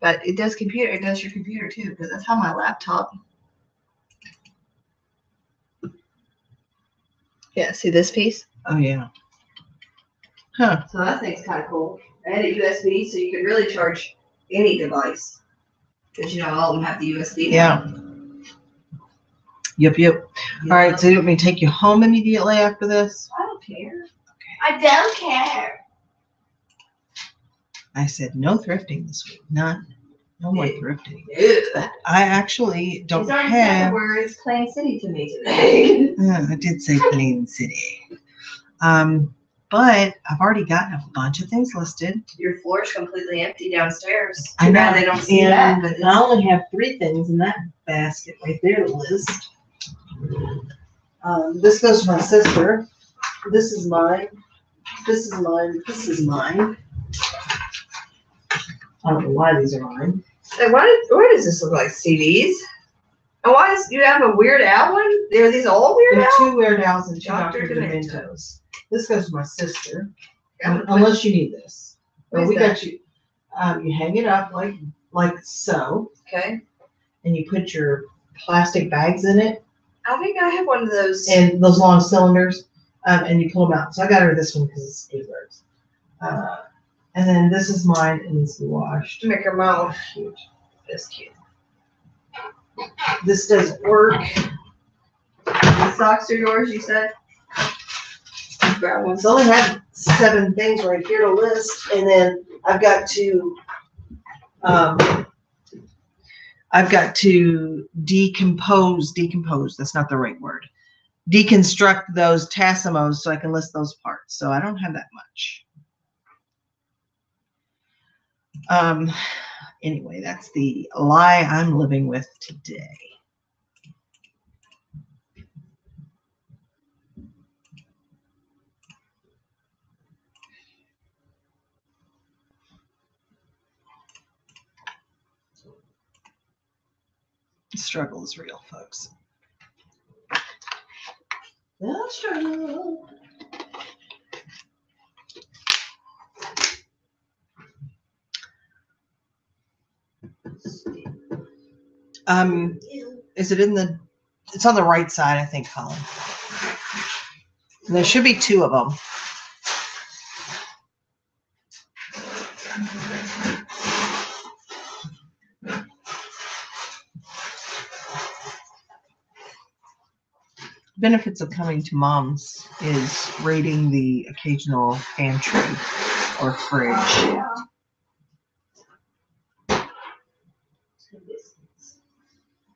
Speaker 2: but it does computer. It does your computer too, because that's how my laptop. Yeah, see this piece?
Speaker 1: Oh yeah. Huh.
Speaker 2: So I think it's kind of cool. And a USB, so you can really charge any device. Because you know all of them have the USB.
Speaker 1: Yeah. Yep.
Speaker 2: Yeah.
Speaker 1: All right. So you want me to take you home immediately after this?
Speaker 2: I don't care. I don't care.
Speaker 1: I said no thrifting this week. None. No more
Speaker 2: Yeah.
Speaker 1: thrifting.
Speaker 2: Ugh.
Speaker 1: I actually don't
Speaker 2: It's already
Speaker 1: have.
Speaker 2: words plain city to me today.
Speaker 1: I did say Plain City. But I've already gotten a bunch of things listed.
Speaker 2: Your floor's completely empty downstairs.
Speaker 1: I
Speaker 2: Too
Speaker 1: know.
Speaker 2: bad they don't see that.
Speaker 1: And
Speaker 2: But
Speaker 1: I
Speaker 2: it's-
Speaker 1: only have 3 things in that basket right there to list. This goes to my sister. This is mine. This is mine. This is mine. I don't know why these are mine.
Speaker 2: Hey, why does this look like CDs? And why does you have a Weird Al one? Are these all Weird
Speaker 1: There are
Speaker 2: Al?
Speaker 1: 2 Weird Al's and 2
Speaker 2: Dr.
Speaker 1: Dr.
Speaker 2: Demento.
Speaker 1: Dementos. This goes to my sister.
Speaker 2: Yeah,
Speaker 1: Unless you need this. But
Speaker 2: What's
Speaker 1: we
Speaker 2: that?
Speaker 1: got you. You hang it up like so,
Speaker 2: Okay.
Speaker 1: and you put your plastic bags in it,
Speaker 2: I think I have one of those.
Speaker 1: and those long cylinders, and you pull them out. So I got her this one because it's 8 words. And then this is mine, and needs to be washed.
Speaker 2: to make her mouth.
Speaker 1: Cute.
Speaker 2: That's cute.
Speaker 1: This doesn't work.
Speaker 2: The socks are yours, you said? Grab one.
Speaker 1: So I only have 7 things right here to list, and then I've got to decompose, that's not the right word. Deconstruct those Tassimos so I can list those parts. So I don't have that much. Anyway, that's the lie I'm living with today. The struggle is real, folks. The struggle. Is it in the, it's on the right side, I think, Colin. And there should be 2 of them. Benefits of coming to Mom's is raiding the occasional pantry or fridge.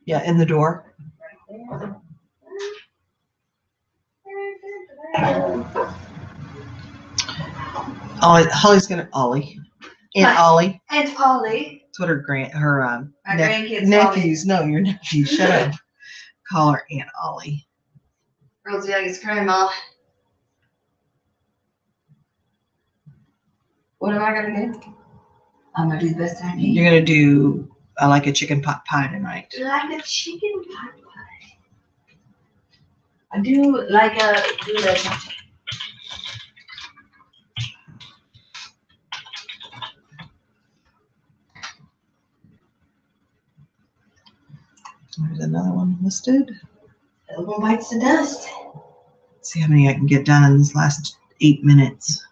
Speaker 1: Yeah, in the door. Holly's gonna Ollie. Aunt
Speaker 2: Hi.
Speaker 1: Ollie.
Speaker 2: And Ollie.
Speaker 1: That's what her
Speaker 2: My grandkids.
Speaker 1: nephews. No, your nephews. Shut up. Call her Aunt Ollie.
Speaker 2: Girls youngest grandma. What am I gonna do? I'm gonna do the best I can.
Speaker 1: You're gonna do I like a chicken pot pie tonight.
Speaker 2: Like a chicken pot pie. I do like a
Speaker 1: There's another one listed.
Speaker 2: Elbow bites the dust.
Speaker 1: Let's see how many I can get done in this last 8 minutes.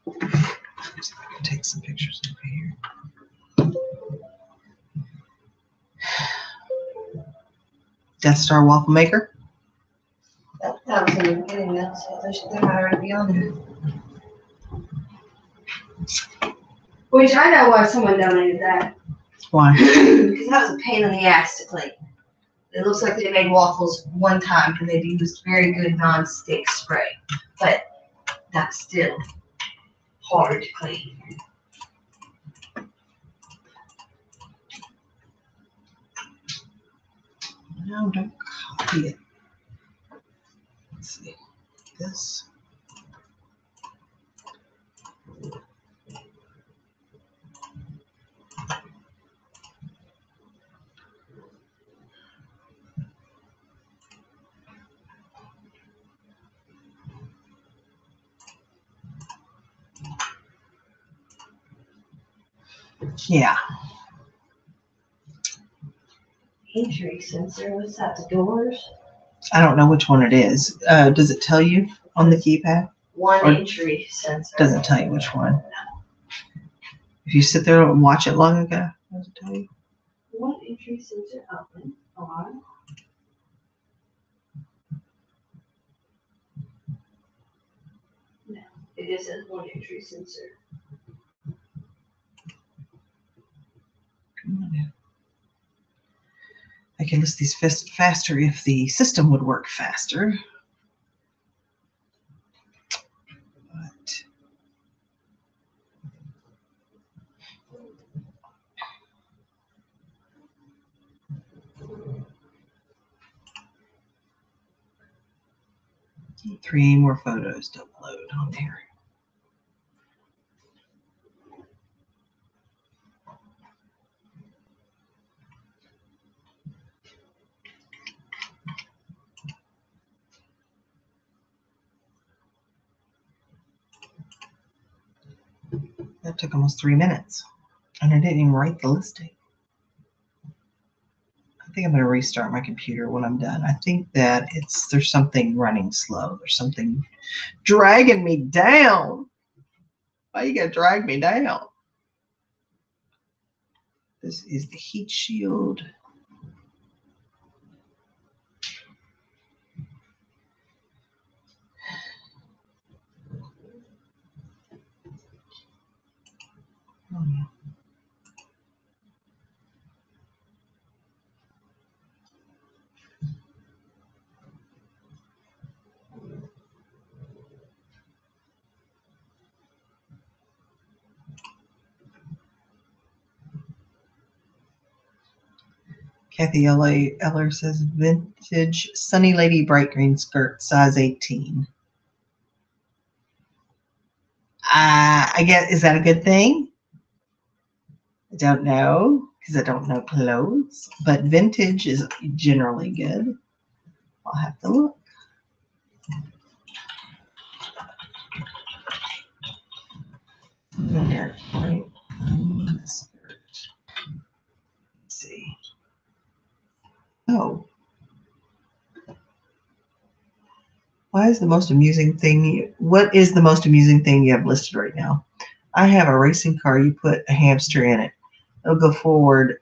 Speaker 1: See if I can take some pictures over here. Death Star waffle maker.
Speaker 2: That was in the beginning, though, so they might already be on there. Which I know why someone donated that.
Speaker 1: Why?
Speaker 2: Because that was a pain in the ass to clean. It looks like they made waffles one time and they'd used very good non-stick spray. But that's still hard to clean.
Speaker 1: No, don't copy it. Let's see. This. Yeah.
Speaker 2: Entry sensor, what's that, the doors?
Speaker 1: I don't know which one it is. Does it tell you on the keypad?
Speaker 2: One
Speaker 1: Or
Speaker 2: entry sensor.
Speaker 1: Doesn't tell you which one. If you sit there and watch it long ago, does it tell you?
Speaker 2: One entry sensor open, on. No, it isn't one entry sensor.
Speaker 1: Come on now. I can list these faster if the system would work faster. But three more photos to upload on there. That took almost 3 minutes, and I didn't even write the listing. I think I'm going to restart my computer when I'm done. I think that there's something running slow. There's something dragging me down. Why you got to drag me down? This is the heat shield. Oh, no. Kathy Eller says vintage Sunny Lady bright green skirt, size 18. I guess, is that a good thing? I don't know, because I don't know clothes, but vintage is generally good. I'll have to look. There, right. Let's see. Oh. Why is the most amusing thing? What is the most amusing thing you have listed right now? I have a racing car. You put a hamster in it. It'll go forward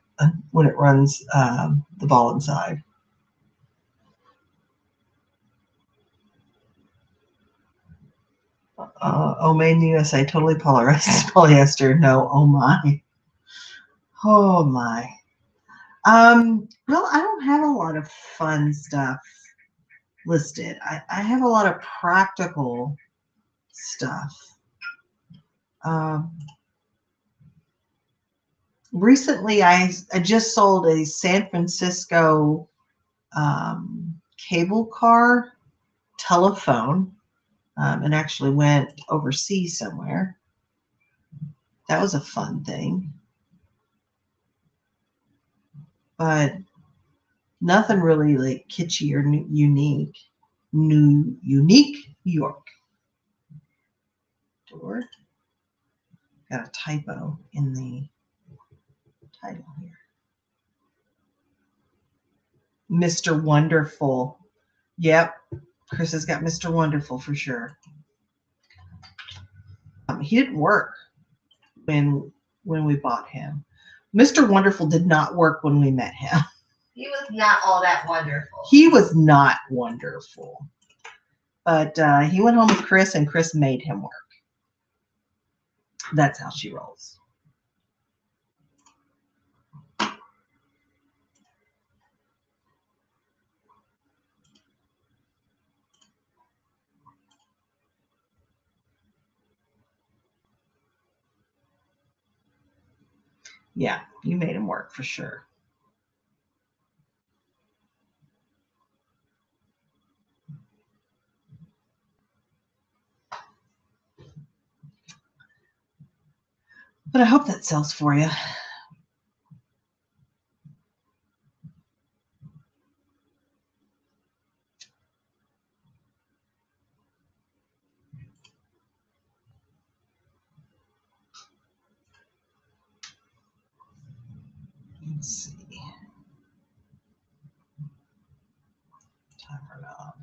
Speaker 1: when it runs the ball inside. Oh, made in the USA, totally polyester. No, oh my. Oh my. Well, I don't have a lot of fun stuff listed. I have a lot of practical stuff. Recently, I just sold a San Francisco cable car telephone and actually went overseas somewhere. That was a fun thing. But nothing really like kitschy or unique. Unique New York. Door. Got a typo in the title here. Mr. Wonderful. Yep. Chris has got Mr. Wonderful for sure. He didn't work when we bought him. Mr. Wonderful did not work when we met him.
Speaker 2: He was not all that wonderful.
Speaker 1: He was not wonderful. But he went home with Chris, and Chris made him work. That's how she rolls. Yeah, you made him work for sure. But I hope that sells for you. Let's see. Timer knob.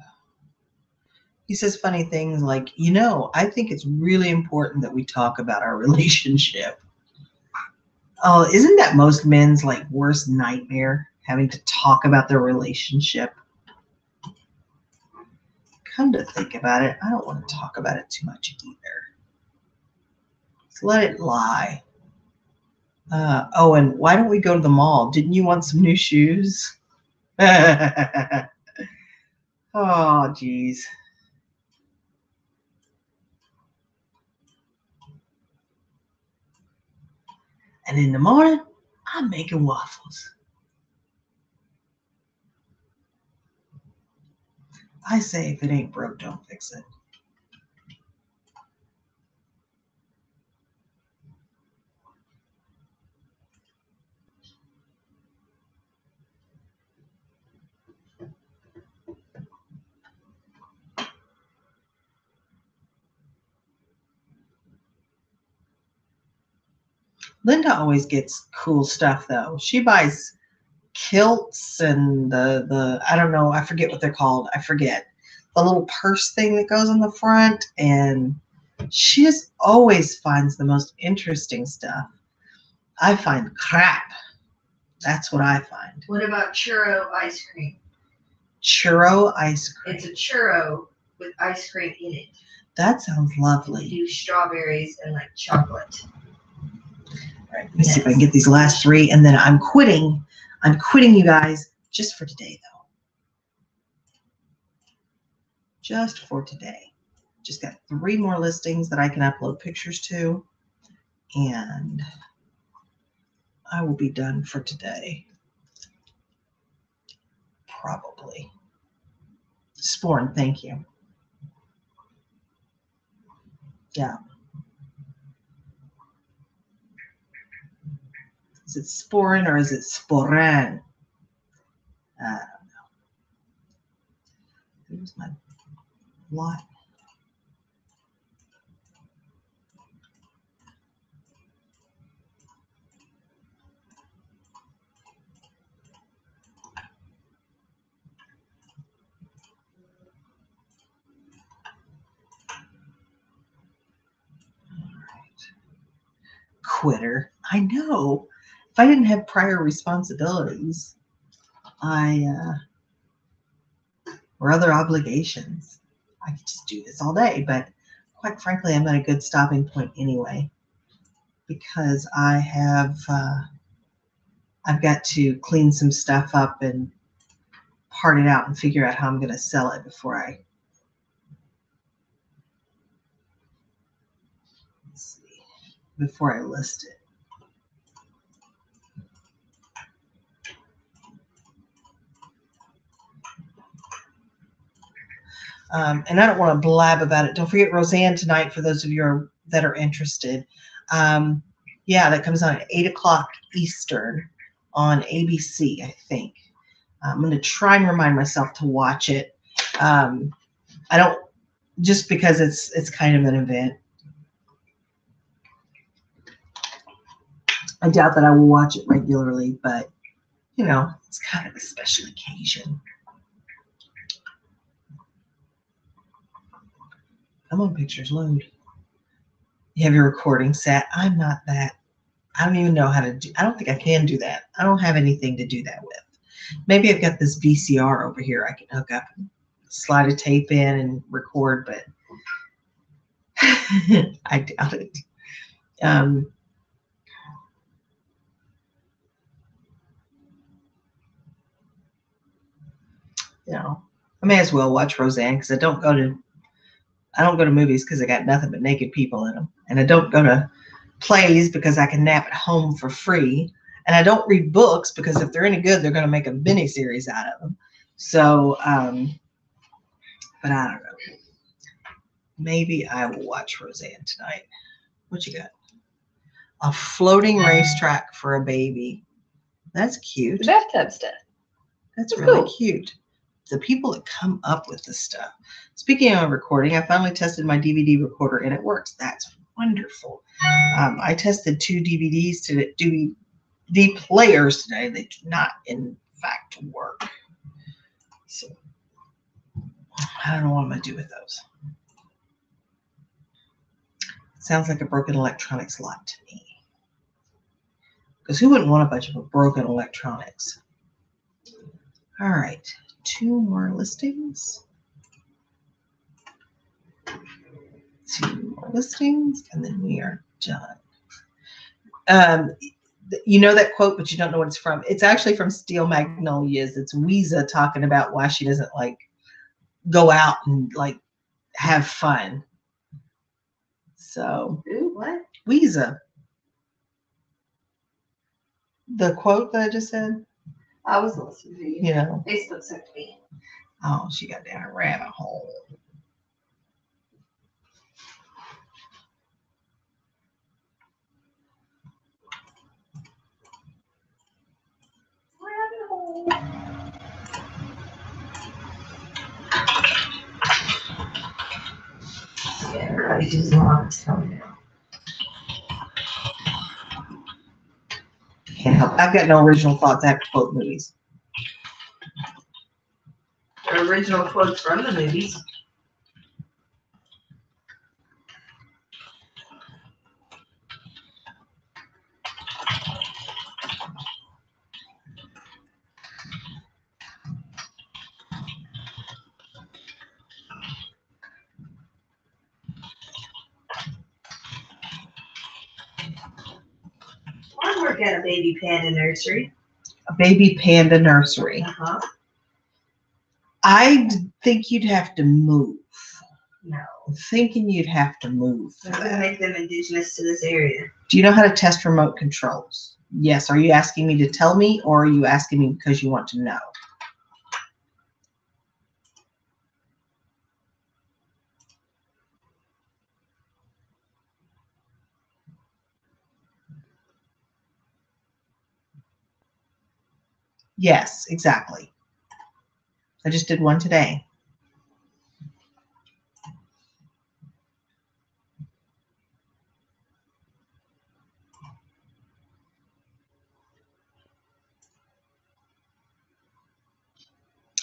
Speaker 1: He says funny things like, I think it's really important that we talk about our relationship. Oh, isn't that most men's worst nightmare, having to talk about their relationship? Come to think about it, I don't want to talk about it too much either. Let's let it lie. Oh, and why don't we go to the mall? Didn't you want some new shoes? Oh, geez. And in the morning, I'm making waffles. I say if it ain't broke, don't fix it. Linda always gets cool stuff though. She buys kilts and the I don't know, I forget what they're called. I forget. The little purse thing that goes on the front, and she just always finds the most interesting stuff. I find crap. That's what I find.
Speaker 2: What about churro ice cream?
Speaker 1: Churro ice cream.
Speaker 2: It's a churro with ice cream in it.
Speaker 1: That sounds lovely.
Speaker 2: You do strawberries and chocolate.
Speaker 1: All right, let me see if I can get these last three, and then I'm quitting. I'm quitting, you guys, just for today, though. Just for today. Just got 3 more listings that I can upload pictures to, and I will be done for today. Probably. Sporn, thank you. Yeah. Is it Sporn or is it Sporan? I don't know. Here's my lot. Quitter. I know. If I didn't have prior responsibilities, or other obligations, I could just do this all day. But quite frankly, I'm at a good stopping point anyway, because I've got to clean some stuff up and part it out and figure out how I'm going to sell it before I list it. And I don't want to blab about it. Don't forget Roseanne tonight for those of you that are interested. Yeah, that comes on at 8 o'clock Eastern on ABC, I think. I'm going to try and remind myself to watch it. I don't, just because it's kind of an event. I doubt that I will watch it regularly, but it's kind of a special occasion. Come on, pictures, load. You have your recording set. I'm not that. I don't even know how to do. I don't think I can do that. I don't have anything to do that with. Maybe I've got this VCR over here I can hook up and slide a tape in and record, but I doubt it. You know, I may as well watch Roseanne because I don't go to movies because I got nothing but naked people in them, and I don't go to plays because I can nap at home for free, and I don't read books because if they're any good, they're going to make a mini series out of them. So, but I don't know. Maybe I will watch Roseanne tonight. What you got? A floating racetrack for a baby. That's cute.
Speaker 2: Bathtub stuff.
Speaker 1: That's really
Speaker 2: cool.
Speaker 1: cute. The people that come up with this stuff. Speaking of recording, I finally tested my DVD recorder and it works. That's wonderful. I tested 2 DVDs to DVD players today. They do not, in fact, work. So I don't know what I'm going to do with those. Sounds like a broken electronics lot to me. Because who wouldn't want a bunch of broken electronics? All right. 2 more listings. 2 more listings, and then we are done. You know that quote, but you don't know what it's from. It's actually from Steel Magnolias. It's Weezer talking about why she doesn't like go out and like have fun. So,
Speaker 2: Ooh, what?
Speaker 1: Weezer. The quote that I just said,
Speaker 2: I was listening to you.
Speaker 1: you know,
Speaker 2: Facebook sent to me.
Speaker 1: oh, she got down a rabbit hole.
Speaker 2: Rabbit hole. Yeah, everybody does a lot of stuff now.
Speaker 1: Can't help. I've got no original thoughts. I have to quote movies.
Speaker 2: The original quotes from the movies. I work at a baby panda nursery.
Speaker 1: A baby panda nursery.
Speaker 2: Uh-huh.
Speaker 1: I think you'd have to move.
Speaker 2: No.
Speaker 1: I'm thinking you'd have to move for
Speaker 2: We're gonna
Speaker 1: that.
Speaker 2: make them indigenous to this area.
Speaker 1: Do you know how to test remote controls? Yes. Are you asking me to tell me, or are you asking me because you want to know? Yes, exactly. I just did one today.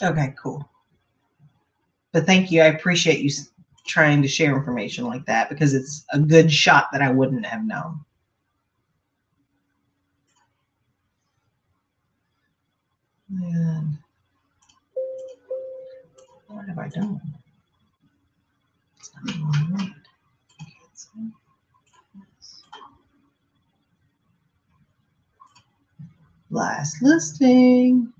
Speaker 1: Okay, cool. But thank you. I appreciate you trying to share information like that because it's a good shot that I wouldn't have known. And what have I done? It's not even on right. Last listing.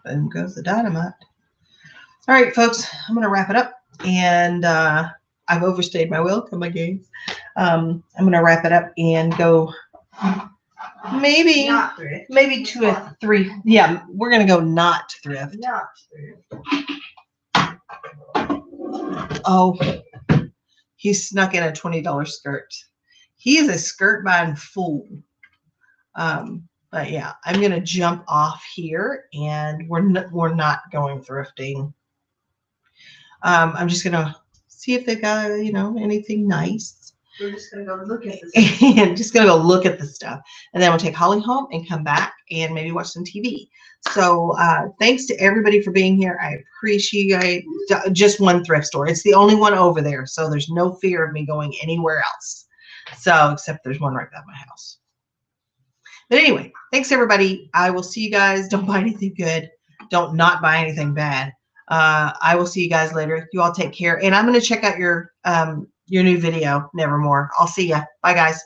Speaker 1: Boom goes the dynamite. All right, folks, I'm going to wrap it up. And I've overstayed my welcome, I guess. I'm going to wrap it up and go maybe
Speaker 2: Not thrift.
Speaker 1: maybe 2 or 3. Yeah, we're going to go not thrift.
Speaker 2: Not thrift.
Speaker 1: Oh, he snuck in a $20 skirt. He is a skirt buying fool. But yeah, I'm going to jump off here and we're not going thrifting. I'm just going to see if they got, anything nice.
Speaker 2: We're just gonna go look at this.
Speaker 1: And just going to go look at the stuff. And then we'll take Holly home and come back and maybe watch some TV. So thanks to everybody for being here. I appreciate just one thrift store. It's the only one over there. So there's no fear of me going anywhere else. So except there's one right by my house. But anyway, thanks everybody. I will see you guys. Don't buy anything good. Don't not buy anything bad. I will see you guys later. You all take care. And I'm going to check out your new video, Nevermore. I'll see ya. Bye, guys.